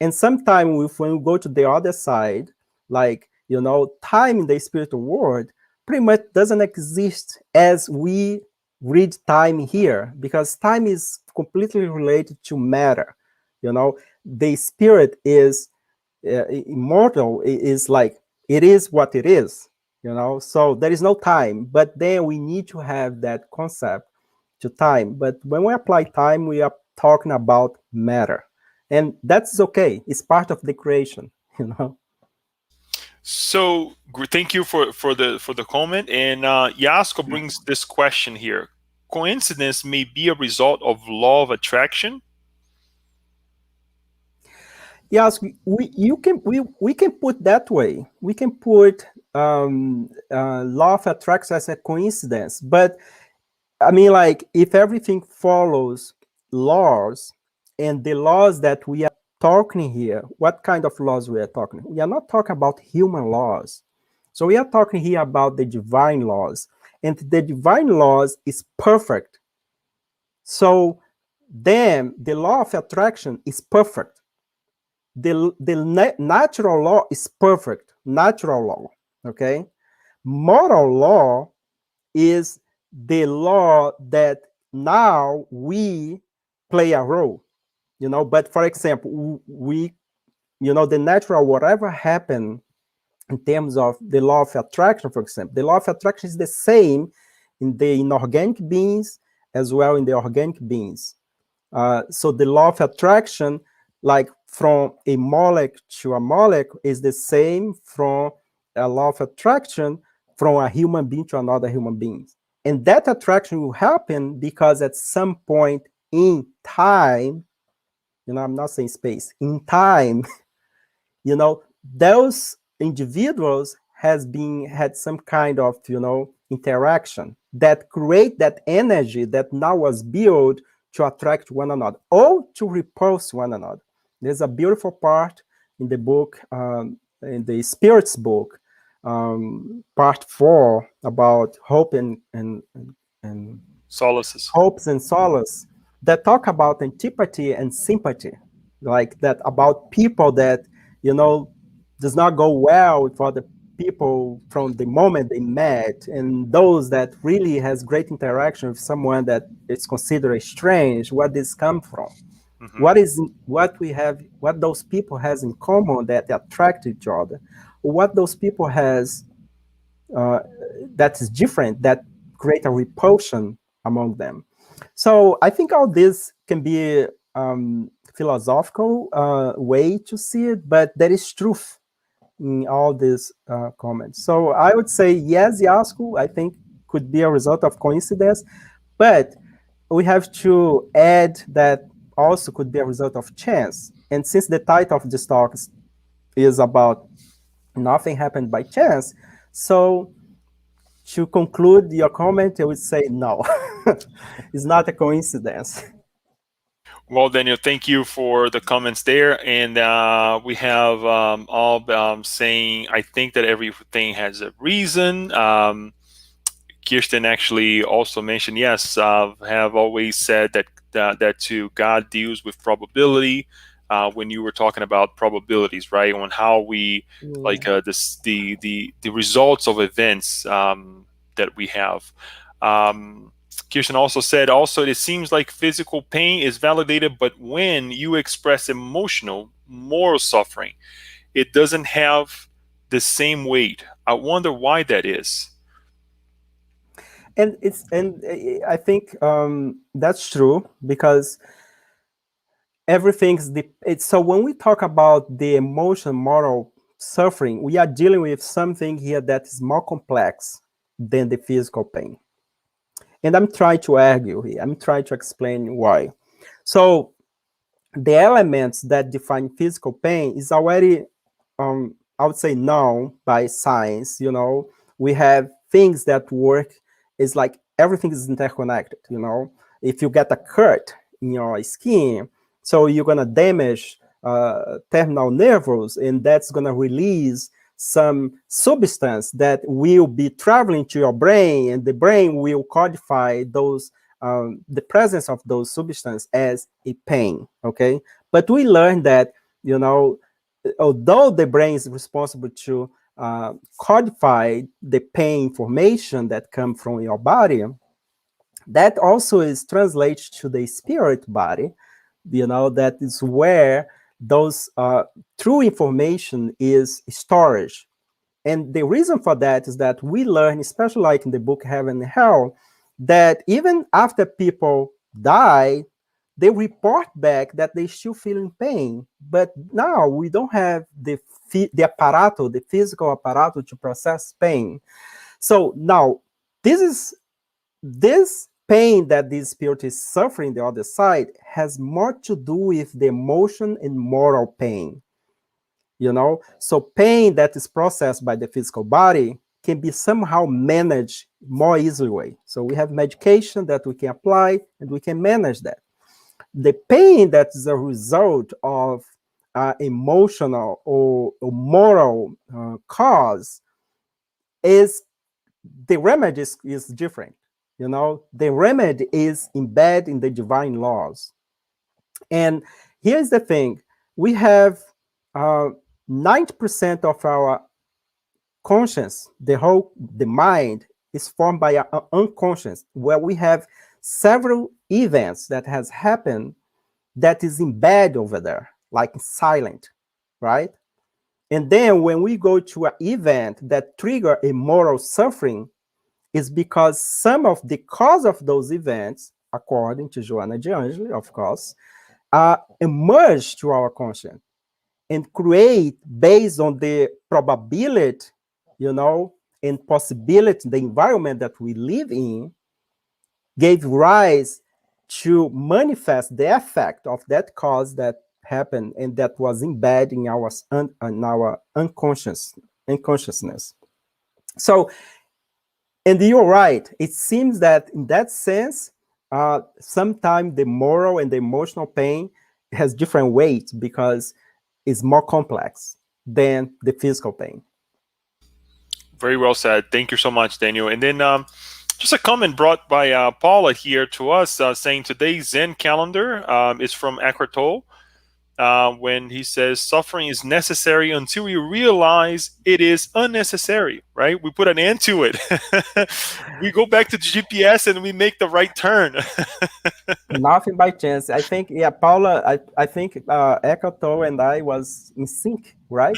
And sometimes when we go to the other side, like time in the spiritual world pretty much doesn't exist as we read time here, because time is completely related to matter. The spirit is immortal, is like it is what it is. So there is no time, but then we need to have that concept to time. But when we apply time, we are talking about matter, and that's okay. It's part of the creation. you know
so thank you for the comment. And Yasko brings this question here: coincidence may be a result of law of attraction.
Yes, we can put that way. We can put law of attraction as a coincidence, but I mean, like, if everything follows laws, and the laws that we are talking here, what kind of laws we are talking? We are not talking about human laws. So we are talking here about the divine laws, and the divine laws is perfect. So then the law of attraction is perfect. The natural law is perfect. Natural law, okay? Moral law is the law that now we play a role. But for example, we the natural, whatever happened in terms of the law of attraction, for example, the law of attraction is the same in the inorganic beings as well in the organic beings. So the law of attraction, like from a molecule to a molecule, is the same from a law of attraction from a human being to another human being. And that attraction will happen because at some point in time, I'm not saying space, in time, those individuals had some kind of interaction that create that energy that now was built to attract one another or to repulse one another. There's a beautiful part in the book, in the Spirit's book, part 4, about hope and
Solaces.
hopes and solace, that talk about antipathy and sympathy, like that, about people that you know does not go well for the people from the moment they met, and those that really has great interaction with someone that is considered strange. Where this come from?
Hmm.
What those people has in common that attract each other? What those people has uh, that is different, that create a repulsion among them? So I think all this can be philosophical way to see it, but there is truth in all these comments. So I would say yes, Yasku, I think could be a result of coincidence, but we have to add that also could be a result of chance. And since the title of this talk is about nothing happened by chance, so to conclude your comment, I would say no, it's not a coincidence.
Well, Daniel, thank you for the comments there. And we have all saying, I think that everything has a reason. Kirsten actually also mentioned, yes, have always said that too. God deals with probability. when you were talking about probabilities, right? On how we like
Mm.
the results of events that we have. Um, Kirsten also said, also, it seems like physical pain is validated, but when you express emotional, moral suffering, it doesn't have the same weight. I wonder why that is.
And I think that's true because everything's so when we talk about the emotion moral suffering, we are dealing with something here that is more complex than the physical pain. And I'm trying to argue here. I'm trying to explain why. So the elements that define physical pain is already I would say known by science. We have things that work. It's like everything is interconnected. If you get a cut in your skin, so you're gonna damage terminal nerves, and that's gonna release some substance that will be traveling to your brain, and the brain will codify those the presence of those substances as a pain. Okay, but we learned that you know although the brain is responsible to codify the pain information that come from your body, that also is translated to the spirit body. That is where those true information is storage. And the reason for that is that we learn, especially like in the book Heaven and Hell, that even after people die, they report back that they still feeling pain. But now we don't have the apparatus, the physical apparatus to process pain. So now this pain that this spirit is suffering the other side has more to do with the emotion and moral pain. So pain that is processed by the physical body can be somehow managed more easily way. So we have medication that we can apply and we can manage that. The pain that is a result of emotional or moral cause is the remedy is different. The remedy is embedded in the divine laws. And here's the thing: we have 90% of our conscience, the mind, is formed by our unconscious, where we have several events that has happened that is embedded over there, like silent, right? And then when we go to an event that trigger a moral suffering, is because some of the cause of those events, according to Joanna de Angeli, of course, emerge to our conscience and create based on the probability, and possibility, the environment that we live in gave rise to manifest the effect of that cause that happened and that was embedded in our unconsciousness. So, and you're right. It seems that in that sense, sometimes the moral and the emotional pain has different weight because it's more complex than the physical pain.
Very well said. Thank you so much, Daniel. And then just a comment brought by Paula here to us saying today's Zen calendar is from Eckhart Tolle when he says suffering is necessary until we realize it is unnecessary, right? We put an end to it. We go back to the GPS and we make the right turn.
Nothing by chance. I think, yeah, Paula, I think Eckhart Tolle and I was in sync, right?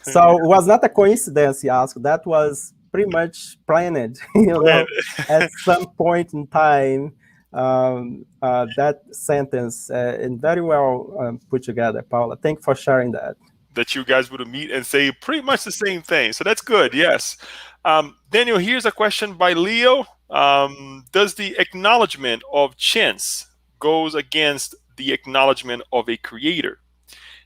So it was not a coincidence, you ask. That was pretty much planned,
Plan.
at some point in time. That sentence and very well put together, Paula. Thank you for sharing that.
That you guys would meet and say pretty much the same thing. So that's good. Yes. Daniel, here's a question by Leo. Does the acknowledgement of chance goes against the acknowledgement of a creator?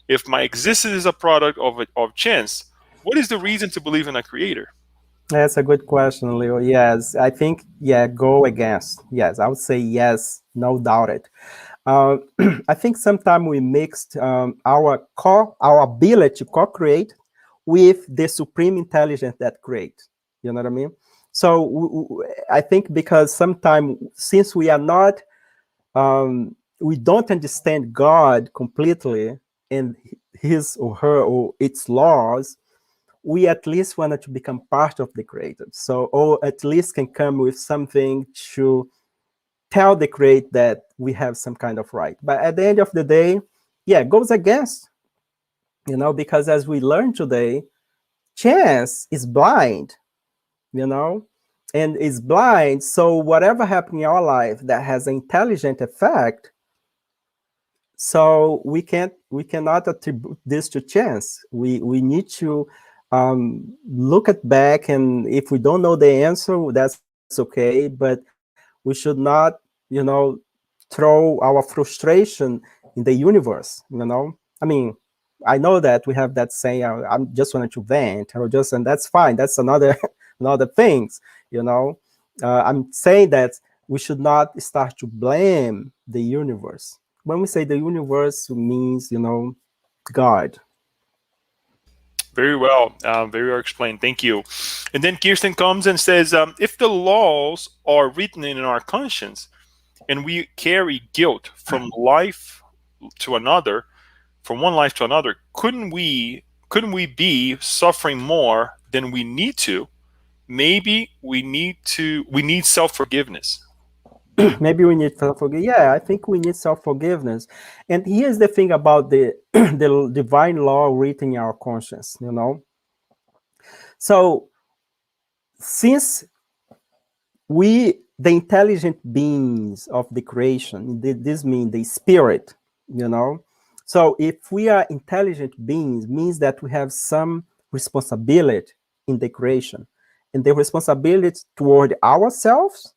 If my existence is a product of chance, what is the reason to believe in a creator?
That's a good question, Leo. Yes, I think, yeah, go against. Yes, I would say yes, no doubt it. Uh, I think sometimes we mixed our ability to co-create with the supreme intelligence that creates. You know what I mean? So I think because sometimes since we are not, we don't understand God completely, and his or her or its laws, we at least wanted to become part of the creative. So, or at least can come with something to tell the create that we have some kind of right. But at the end of the day, yeah, it goes against, because as we learn today, chance is blind, you know, and is blind. So whatever happened in our life that has an intelligent effect, so we cannot attribute this to chance. We need to look at back, and if we don't know the answer, that's okay. But we should not, throw our frustration in the universe. I mean, I know that we have that saying, I'm just wanted to vent, and that's fine. That's another another things, you know. I'm saying that we should not start to blame the universe. When we say the universe, it means, God.
Very well, very well explained. Thank you. And then Kirsten comes and says, if the laws are written in our conscience and we carry guilt from life to another, from one life to another, couldn't we be suffering more than we need to? Maybe we need self forgiveness.
Maybe we need self forgiveness. Yeah, I think we need self forgiveness. And here's the thing about the the divine law written in our conscience. So since we, the intelligent beings of the creation, this means the spirit, you know. So if we are intelligent beings, means that we have some responsibility in the creation, and the responsibility toward ourselves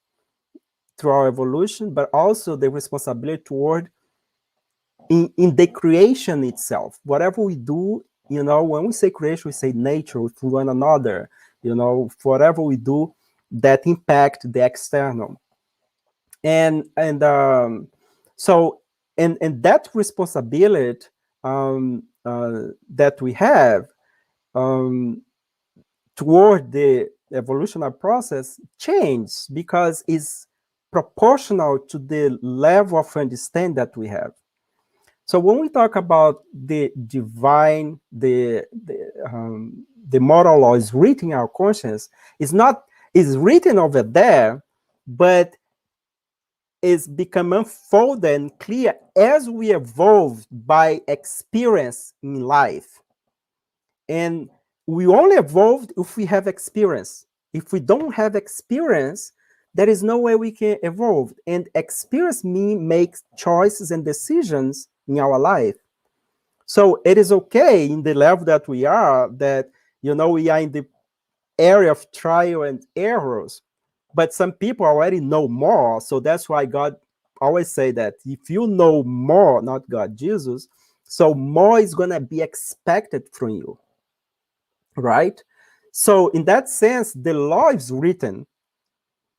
through our evolution, but also the responsibility toward in the creation itself. Whatever we do, when we say creation, we say nature with one another. Whatever we do that impact the external, and so and that responsibility that we have um, toward the evolutionary process change because it's proportional to the level of understanding that we have. So when we talk about the divine, the moral law is written in our conscience, it's written over there, but is become unfolded and clear as we evolve by experience in life. And we only evolved if we have experience. If we don't have experience, there is no way we can evolve. And experience means make choices and decisions in our life. So it is okay in the level that we are, that we are in the area of trial and errors, but some people already know more. So that's why God always say that if you know more, not God, Jesus, so more is going to be expected from you, right? So in that sense, the law is written,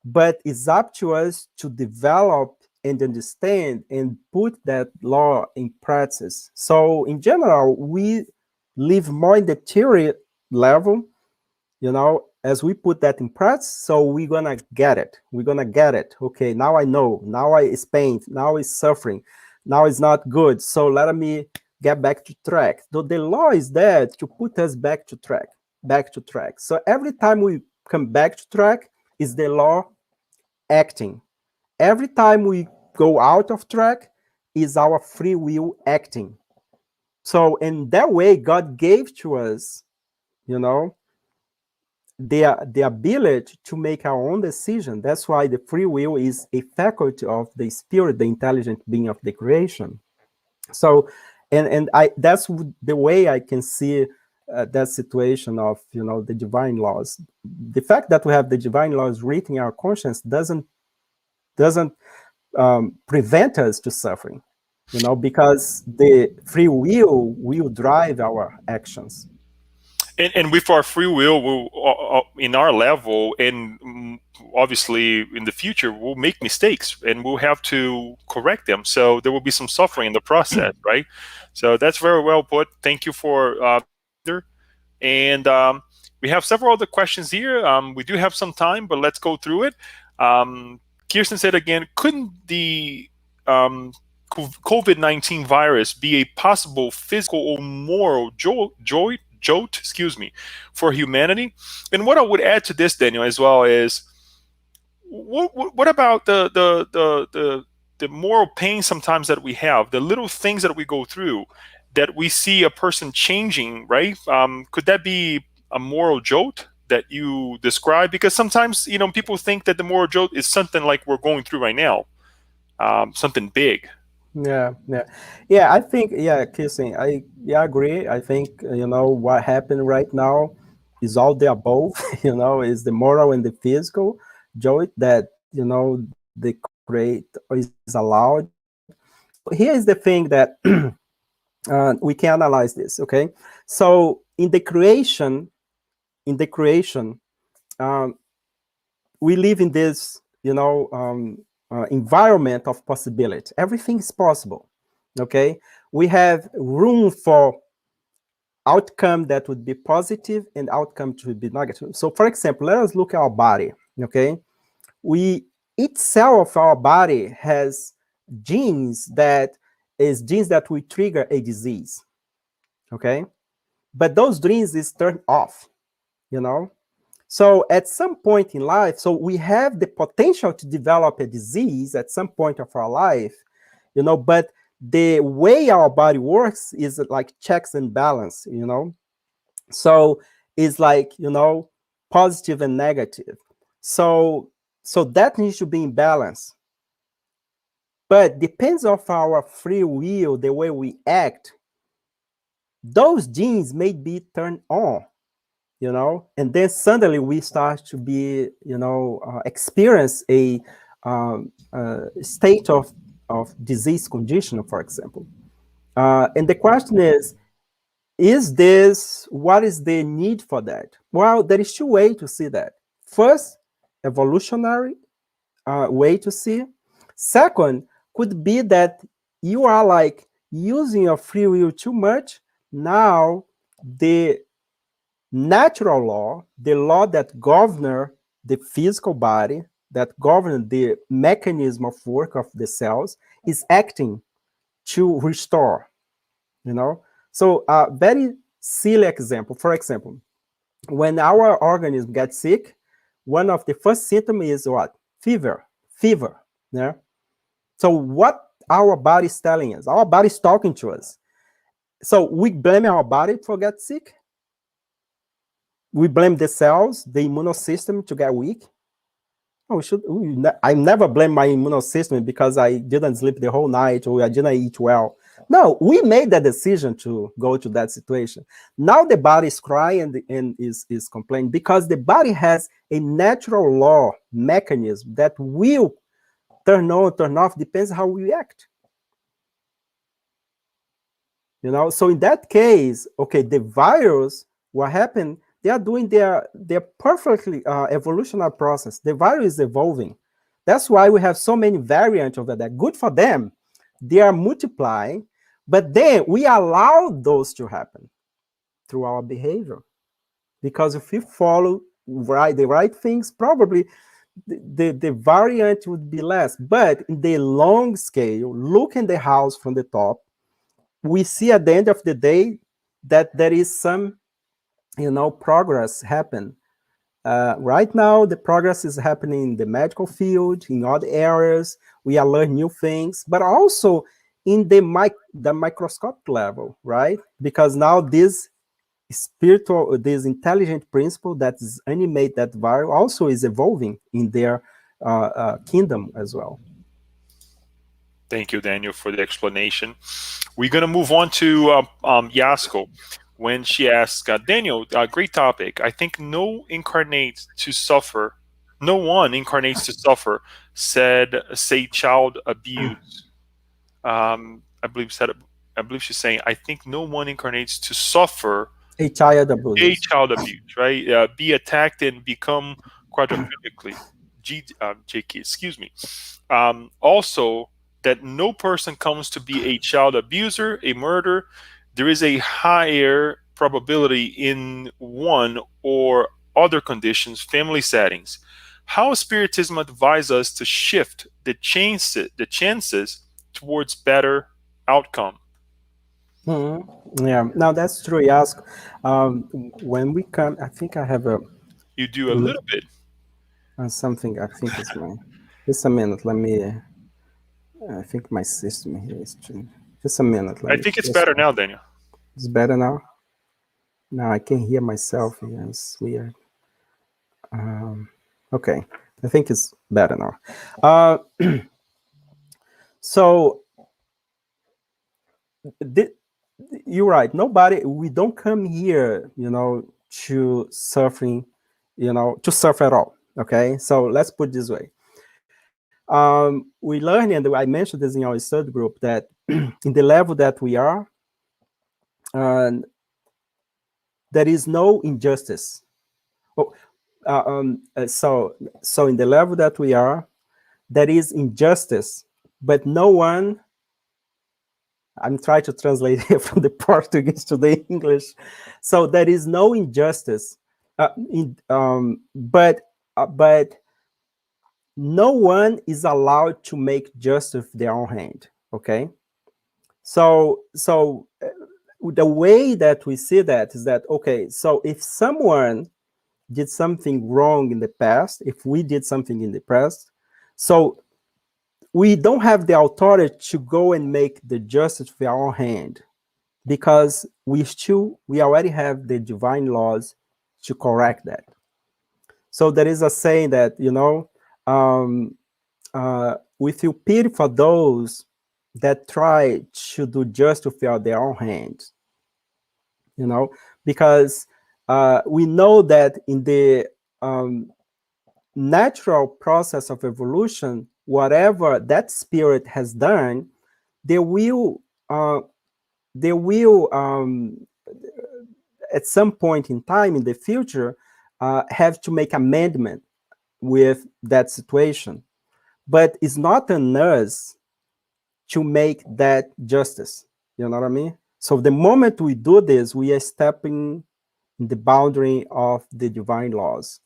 but it's up to us to develop and understand and put that law in practice. So in general, we live more in the theory level, as we put that in practice. So we're gonna get it. Okay, now I know. Now it's pain. Now it's suffering. Now it's not good. So let me get back to track. So the law is there to put us back to track, So every time we come back to track, is the law acting. Every time we go out of track, is our free will acting. So in that way, God gave to us, you know, the ability to make our own decision. That's why the free will is a faculty of the spirit, the intelligent being of the creation. So, and I that's the way I can see that situation of the divine laws. The fact that we have the divine laws written in our conscience doesn't prevent us to suffering, because the free will drive our actions.
And with our free will, we'll, in our level, and obviously in the future, we'll make mistakes and we'll have to correct them. So there will be some suffering in the process, right? So that's very well put. Thank you for that reminder. And we have several other questions here. We do have some time, but let's go through it. Kirsten said again, couldn't the COVID-19 virus be a possible physical or moral jolt, excuse me, for humanity? And what I would add to this, Daniel, as well, is what about the moral pain sometimes that we have, the little things that we go through, that we see a person changing, right? Could that be a moral jolt that you describe? Because sometimes, people think that the moral jolt is something like we're going through right now, something big.
Yeah. I think, yeah, kissing. I agree. I think what happened right now is all the above. Is the moral and the physical joy that the create is allowed. So here is the thing that we can analyze this. Okay, so in the creation, um, we live in this environment of possibility. Everything is possible. Okay, we have room for outcome that would be positive and outcome to be negative. So for example, let us look at our body. Okay, we each cell of our body has genes that will trigger a disease. Okay, but those genes is turned off. you know So at some point in life, so we have the potential to develop a disease at some point of our life, but the way our body works is like checks and balance. So it's like, positive and negative. So that needs to be in balance. But depends of our free will, the way we act, those genes may be turned on, and then suddenly we start to be, experience a state of disease condition, for example. And the question is what is the need for that? Well, there is two ways to see that. First, evolutionary way to see. Second, could be that you are like using your free will too much. Now, the natural law, the law that govern the physical body, that govern the mechanism of work of the cells, is acting to restore. So a very silly example. For example, when our organism gets sick, one of the first symptoms is what? Fever. Yeah. So what our body is telling us, our body is talking to us. So we blame our body for get sick. We blame the cells, the immune system to get weak. Oh, I never blame my immune system because I didn't sleep the whole night or I didn't eat well. No, we made the decision to go to that situation. Now the body is crying and is complaining because the body has a natural law mechanism that will turn on, turn off, depends how we act. So in that case, okay, the virus, what happened? They are doing their perfectly evolutionary process. The virus is evolving. That's why we have so many variants over there. Good for them. They are multiplying, but then we allow those to happen through our behavior. Because if we follow the right things, probably the variant would be less. But in the long scale, look in the house from the top, we see at the end of the day that there is some, progress happen. Right now, the progress is happening in the medical field, in other areas. We are learning new things, but also in the microscopic level, right? Because now this intelligent principle that is animate that virus also is evolving in their kingdom as well.
Thank you, Daniel, for the explanation. We're going to move on to Yasko when she asks, Daniel, great topic. I think no one incarnates to suffer, say child abuse. I believe she's saying, I think no one incarnates to suffer
A child
a
abuse.
child abuse, right? Be attacked and become quadriplegically. JK, excuse me. Also, that no person comes to be a child abuser, a murderer. There is a higher probability in one or other conditions, family settings. How Spiritism advises us to shift the chances towards better outcome.
Mhm. Yeah, now that's true. You ask, when we come, I think I have a
You do a
li-
little bit.
something. I think it's my. Just a minute. Let me. I think my system here is changing. Just a minute. Let
I
me
think it's
just.
better now, Daniel.
It's better now. Now I can hear myself here. It's weird. Okay, I think it's better now. Uh, so thi- you're right. Nobody. We don't come here, to suffering, to suffer at all. Okay. So let's put it this way. We learn, and I mentioned this in our study group, that in the level that we are, uh, there is no injustice. Oh, so in the level that we are, there is injustice, but no one. I'm trying to translate here from the Portuguese to the English. So there is no injustice, but no one is allowed to make justice with their own hand. Okay, so the way that we see that is that, okay, so if someone did something wrong in the past, if we did something in the past, so we don't have the authority to go and make the justice with our own hand, because we already have the divine laws to correct that. So there is a saying that, um, we feel pity for those that try to do justice with their own hands, you know, because we know that in the um, natural process of evolution, whatever that spirit has done, they will uh, they will at some point in time in the future have to make amendment with that situation. But it's not on us to make that justice. You know what I mean? So the moment we do this, we are stepping in the boundary of the divine laws.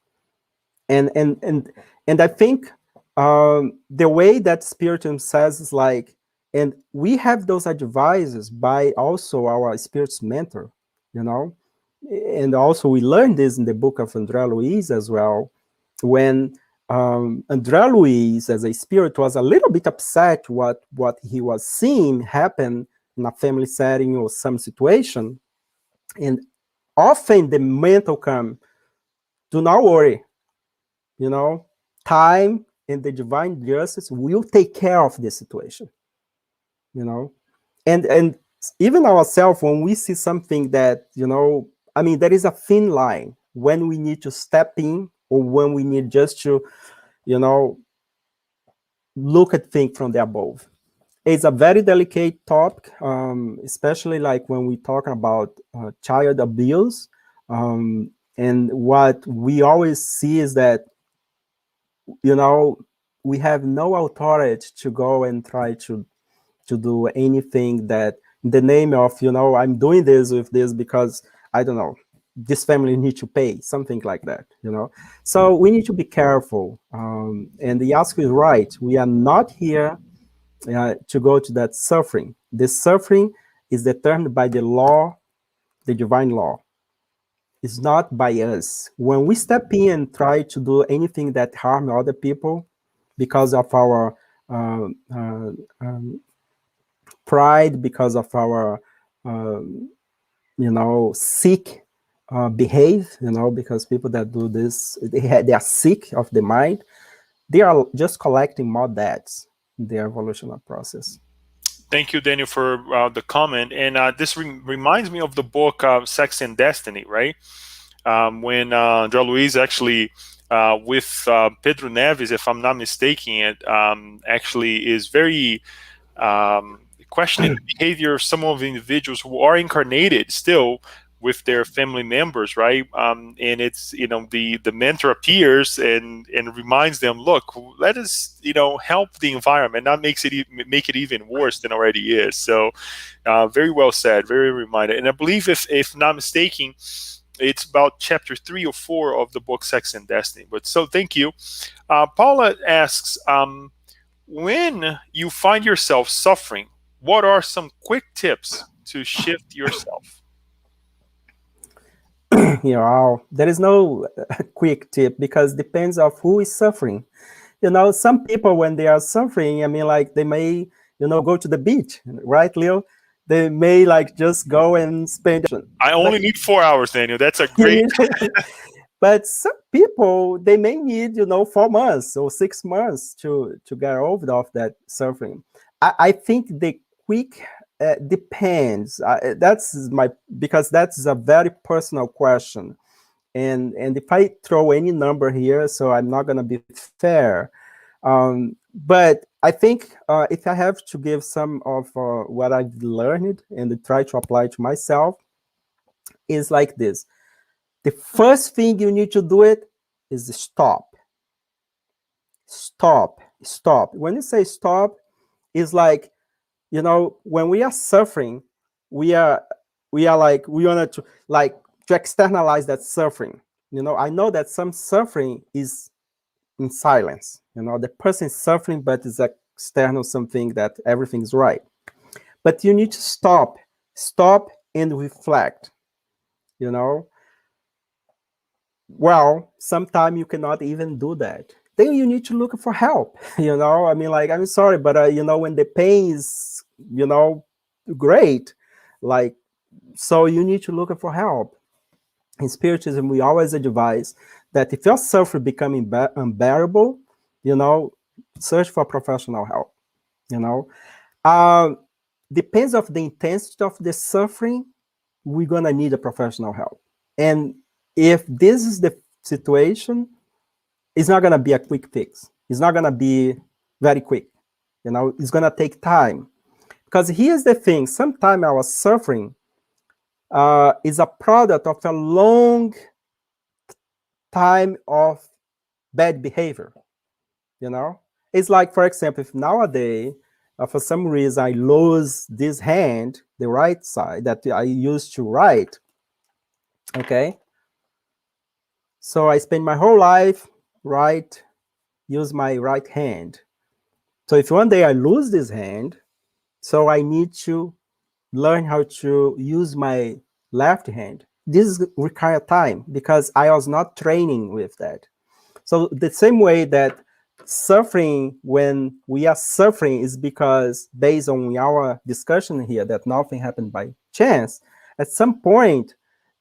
And I think the way that Spiritism says is like, and we have those advices by also our spirit's mentor, you know, and also we learned this in the book of Andre Luis as well, when Andre Luis as a spirit was a little bit upset what he was seeing happen in a family setting or some situation, and often the mentor come, do not worry, you know, time and the divine justice will take care of the situation, you know. And even ourselves, when we see something that, I mean, there is a thin line when we need to step in or when we need just to, you know, look at things from the above. It's a very delicate topic, especially like when we talk about child abuse. And what we always see is that, you know, we have no authority to go and try to do anything that in the name of, I'm doing this with this because I don't know, this family need to pay something like that, so we need to be careful. And the Yasu is right, we are not here to go to that suffering. The suffering is determined by the law, the divine law. It's not by us. When we step in and try to do anything that harm other people because of our uh, uh, um, pride, because of our, um, sick behave, because people that do this, they are sick of the mind. They are just collecting more debts in their evolutionary process.
Thank you, Daniel, for the comment. And this reminds me of the book Sex and Destiny, right? When André Luiz actually, with Pedro Neves, if I'm not mistaken, it actually is very questioning the behavior of some of the individuals who are incarnated still with their family members, right? And it's, the mentor appears and reminds them, look, let us, help the environment, not make it even worse than already is. So very well said, very reminded. And I believe, if not mistaken, it's about chapter 3 or 4 of the book Sex and Destiny. But so thank you. Paula asks, when you find yourself suffering, what are some quick tips to shift yourself?
There is no quick tip because depends of who is suffering. Some people when they are suffering, I mean, like they may, go to the beach, right, Leo? They may like just go and spend.
I
But
only need 4 hours, Daniel. That's a
you
great.
need, but some people they may need 4 months or 6 months to get over of that suffering. I think the quick depends. That's my because that's a very personal question, and if I throw any number here, so I'm not gonna be fair. But I think if I have to give some of what I've learned and try to apply to myself, is like this: the first thing you need to do it is stop, stop, stop. When you say stop, it's like when we are suffering, we are like we want to to externalize that suffering. I know that some suffering is in silence. The person is suffering, but it's external something that everything's right. But you need to stop and reflect. You know, well, sometimes you cannot even do that. Then you need to look for help. I mean, like I'm sorry, but when the pain is great, like so you need to look for help. In Spiritism, we always advise that if your suffering becoming unbearable, you know, search for professional help. You know, uh, depends of the intensity of the suffering, we're gonna need a professional help. And if this is the situation, it's not gonna be a quick fix. It's not gonna be very quick. It's gonna take time. Because here's the thing: sometimes our suffering is a product of a long time of bad behavior. It's like, for example, if nowadays for some reason I lose this hand, the right side that I used to write, okay, so I spend my whole life use my right hand. So if one day I lose this hand, so I need to learn how to use my left hand. This require time because I was not training with that. So the same way that suffering, when we are suffering, is because based on our discussion here that nothing happened by chance. At some point,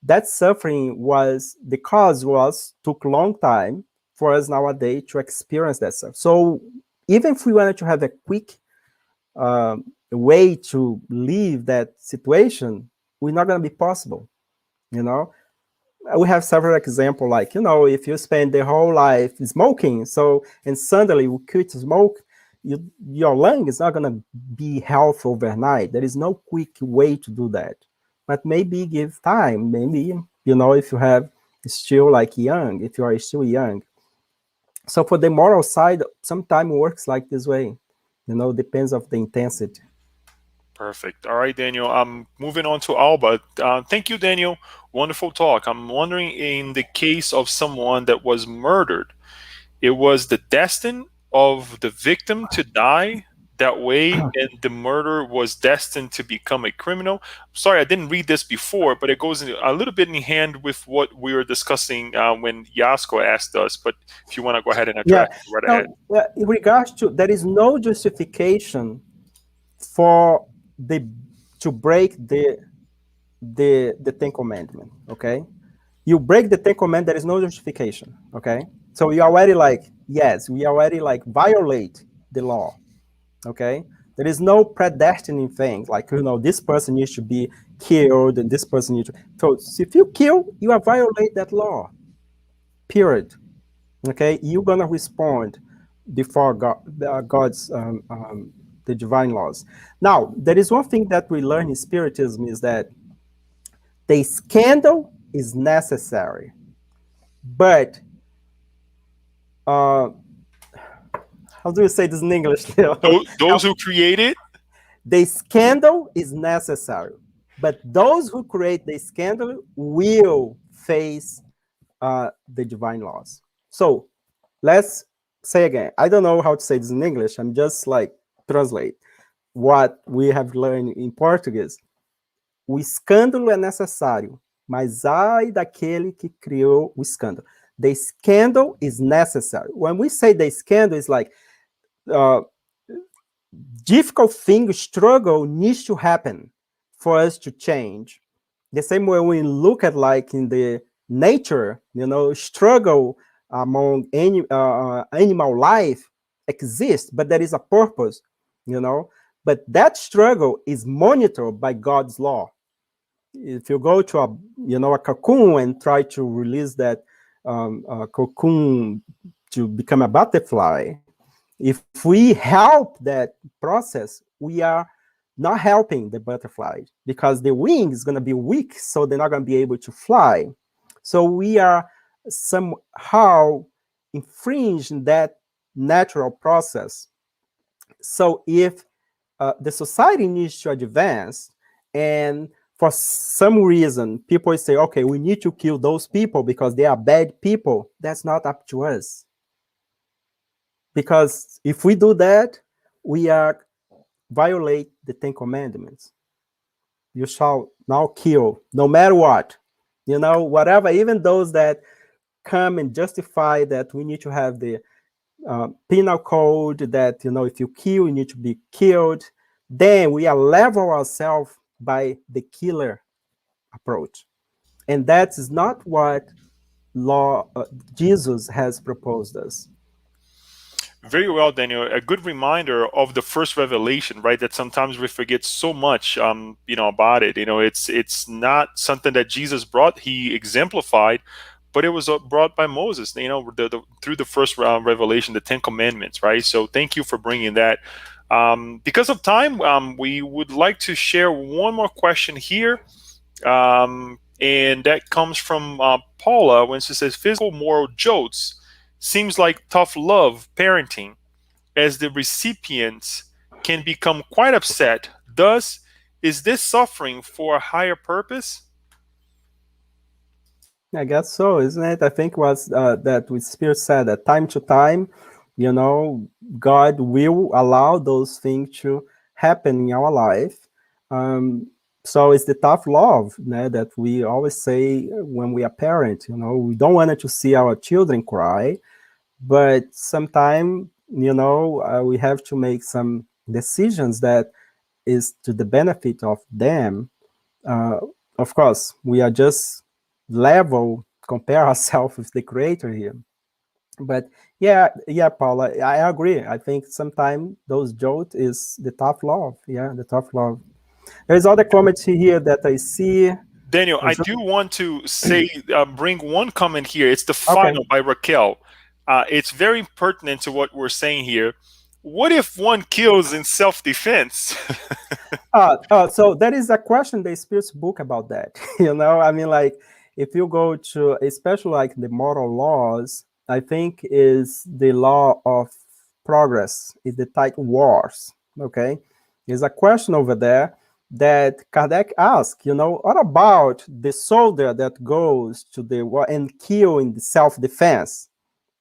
that suffering was the cause was took a long time for us nowadays to experience that stuff. So even if we wanted to have a quick way to leave that situation, we're not going to be possible. You know, we have several examples, like if you spend the whole life smoking, so and suddenly you quit smoke, your lung is not going to be healthy overnight. There is no quick way to do that, but maybe give time. Maybe if you have still like young, if you are still young. So for the moral side, sometimes works like this way. Depends of the intensity.
Perfect. All right, Daniel. I'm moving on to Alba. Thank you, Daniel. Wonderful talk. I'm wondering, in the case of someone that was murdered, it was the destiny of the victim to die that way, and the murderer was destined to become a criminal. Sorry, I didn't read this before, but it goes a little bit in hand with what we were discussing when Yasko asked us. But if you want to go ahead and
Yeah.
address it, right
Now,
ahead.
in regards to, there is no justification for the to break the Ten Commandment. Okay, you break the Ten Commandment, there is no justification. Okay, so you already like, yes, we already like violate the law. Okay, there is no predestining thing like this person needs to be killed and this person needs to. So if you kill, you are violate that law. Period. Okay, you're gonna respond before God's the divine laws. Now, there is one thing that we learn in Spiritism is that the scandal is necessary, but uh, how do you say this in English?
Those who created.
The scandal is necessary, but those who create the scandal will face the divine laws. So let's say again. I don't know how to say this in English. I'm just like translate what we have learned in Portuguese. O escândalo é necessário, mas ai daquele que criou o escândalo. The scandal is necessary. When we say the scandal, it's like uh, difficult thing, struggle needs to happen for us to change. The same way we look at like in the nature, struggle among animal life exists, but there is a purpose, you know. But that struggle is monitored by God's law. If you go to a cocoon and try to release that cocoon to become a butterfly, if we help that process, we are not helping the butterfly because the wing is going to be weak, so they're not going to be able to fly. So we are somehow infringing that natural process. So if the society needs to advance, and for some reason people say, okay, we need to kill those people because they are bad people, that's not up to us. Because if we do that, we are violate the Ten Commandments. You shall not kill, no matter what. Whatever, even those that come and justify that we need to have the penal code that, if you kill, you need to be killed. Then we are level ourselves by the killer approach. And that is not what law Jesus has proposed us.
Very well, Daniel. A good reminder of the first revelation, right? That sometimes we forget so much, about it. It's not something that Jesus brought; he exemplified, but it was brought by Moses. Through the first revelation, the Ten Commandments, right? So, thank you for bringing that. Because of time, we would like to share one more question here. And that comes from Paula when she says physical moral jolts seems like tough love parenting, as the recipients can become quite upset. Thus, is this suffering for a higher purpose?
I guess so, isn't it? I think was that with Spirit said that time to time, God will allow those things to happen in our life. Um, so it's the tough love that we always say when we are parents. We don't want to see our children cry, but sometimes we have to make some decisions that is to the benefit of them. uh, of course, we are just level compare ourselves with the creator here. But yeah, Paula, I agree. I think sometimes those jolt is the tough love. Yeah, the tough love. There's other comments here that I see.
Daniel, I do want to say, bring one comment here. It's the
Okay.
final by Raquel. It's very pertinent to what we're saying here. What if one kills in self defense?
So there is a question in the Spirit's book about that. I mean, like, if you go to, especially like the moral laws, I think is the law of progress, is the type wars. Okay, there's a question over there that Kardec asked. What about the soldier that goes to the war and kill in the self-defense?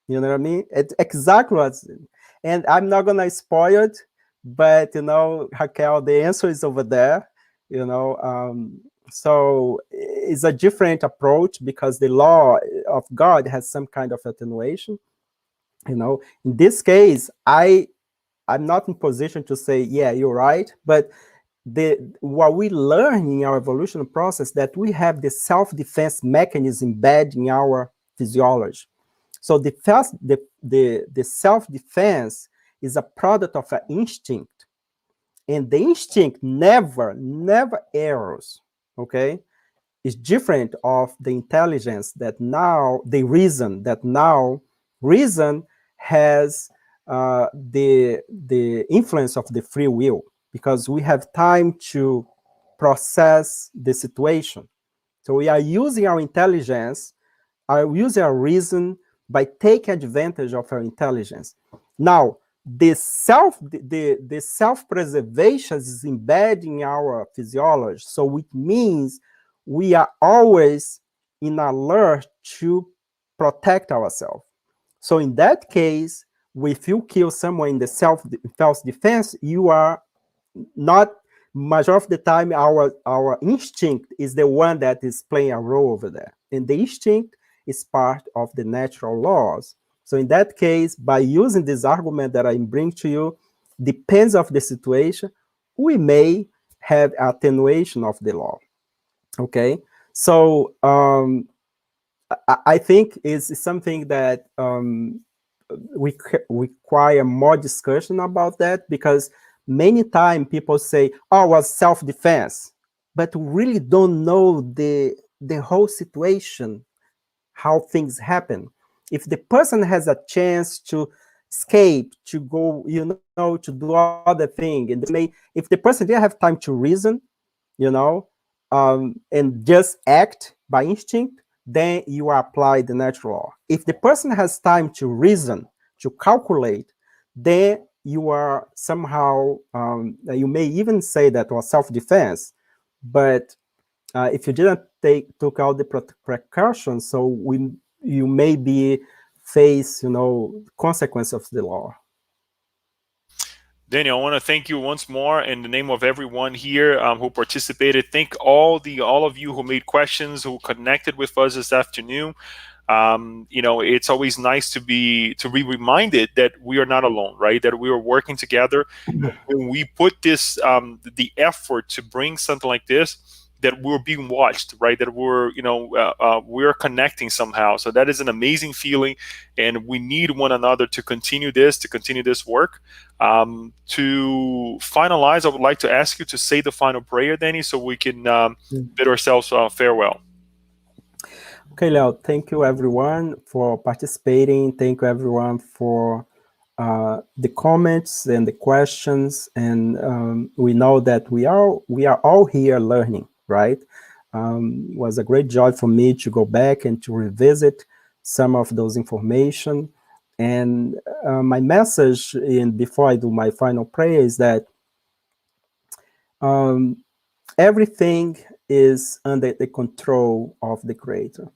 You know what I mean? It's exactly what's, and I'm not gonna spoil it, but Raquel, the answer is over there. So it's a different approach because the law of God has some kind of attenuation. In this case, I'm not in position to say, yeah, you're right, but what we learn in our evolution process that we have the self-defense mechanism embedded in our physiology. So the self-defense is a product of an instinct, and the instinct never errs. Okay, it's different of the intelligence that now the reason that now reason has the influence of the free will because we have time to process the situation. So we are using our intelligence, are using our reason by taking advantage of our intelligence. Now, the self-preservation is embedded in our physiology, so it means we are always in alert to protect ourselves. So in that case, if you kill someone in the self-defense, you are not, majority of the time, our instinct is the one that is playing a role over there, and the instinct is part of the natural laws. So in that case, by using this argument that I bring to you, depends of the situation, we may have attenuation of the law. Okay, so I think is something that we require more discussion about that, because many times people say, "Oh, it was self-defense," but really don't know the whole situation, how things happen. If the person has a chance to escape, to go, to do other thing, and if the person didn't have time to reason, you know, and just act by instinct, then you apply the natural law. If the person has time to reason, to calculate, then you are somehow, you may even say that was self-defense, but if you didn't took out the precautions, so you may be face, consequence of the law.
Daniel, I want to thank you once more in the name of everyone here who participated. Thank all of you who made questions, who connected with us this afternoon. It's always nice to be reminded that we are not alone, right? That we are working together. When we put this the effort to bring something like this, that we're being watched, right? That we're connecting somehow. So that is an amazing feeling, and we need one another to continue this work. To finalize, I would like to ask you to say the final prayer, Danny, so we can bid ourselves farewell.
Okay, Leo, thank you everyone for participating. Thank you everyone for the comments and the questions. And we know that we are all here learning, right? It was a great joy for me to go back and to revisit some of those information. And my message, before I do my final prayer, is that um, everything is under the control of the Creator.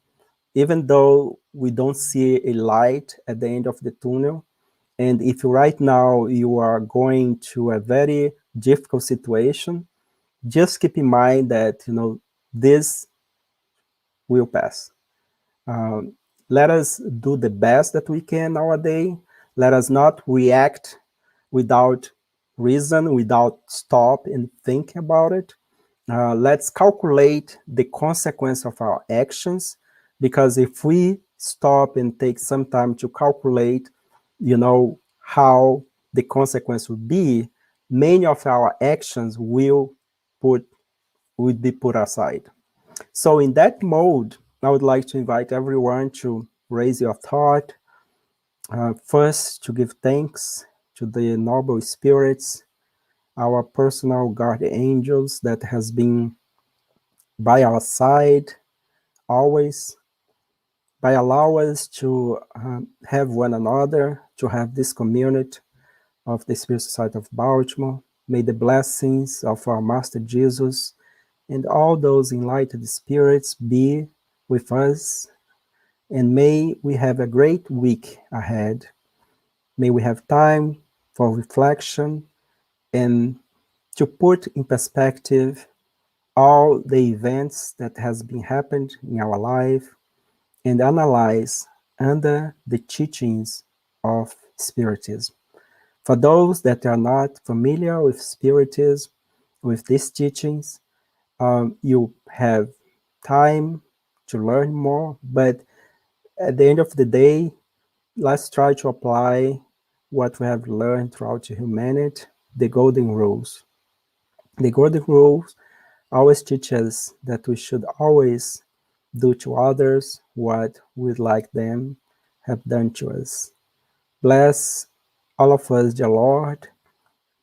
Even though we don't see a light at the end of the tunnel, and if right now you are going to a very difficult situation, just keep in mind that this will pass. Um, Let us do the best that we can nowadays. Let us not react without reason, without stop and think about it. Let's calculate the consequence of our actions, because if we stop and take some time to calculate, how the consequence would be, many of our actions would be put aside. So in that mode, I would like to invite everyone to raise your thought. First, to give thanks to the noble spirits, our personal guardian angels that has been by our side always, by allow us to have one another, to have this community of the Spiritist Society of Baltimore. May the blessings of our Master Jesus and all those enlightened spirits be with us, and may we have a great week ahead. May we have time for reflection and to put in perspective all the events that has been happened in our life, and analyze under the teachings of Spiritism. For those that are not familiar with Spiritism, with these teachings, you have time to learn more, but at the end of the day, let's try to apply what we have learned throughout humanity, the golden rules. The golden rules always teach us that we should always do to others what we'd like them have done to us. Bless all of us, dear Lord,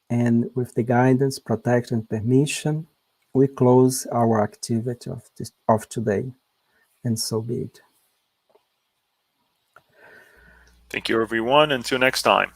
and with the guidance, protection, and permission, we close our activity of today, and so be it.
Thank you, everyone. Until next time.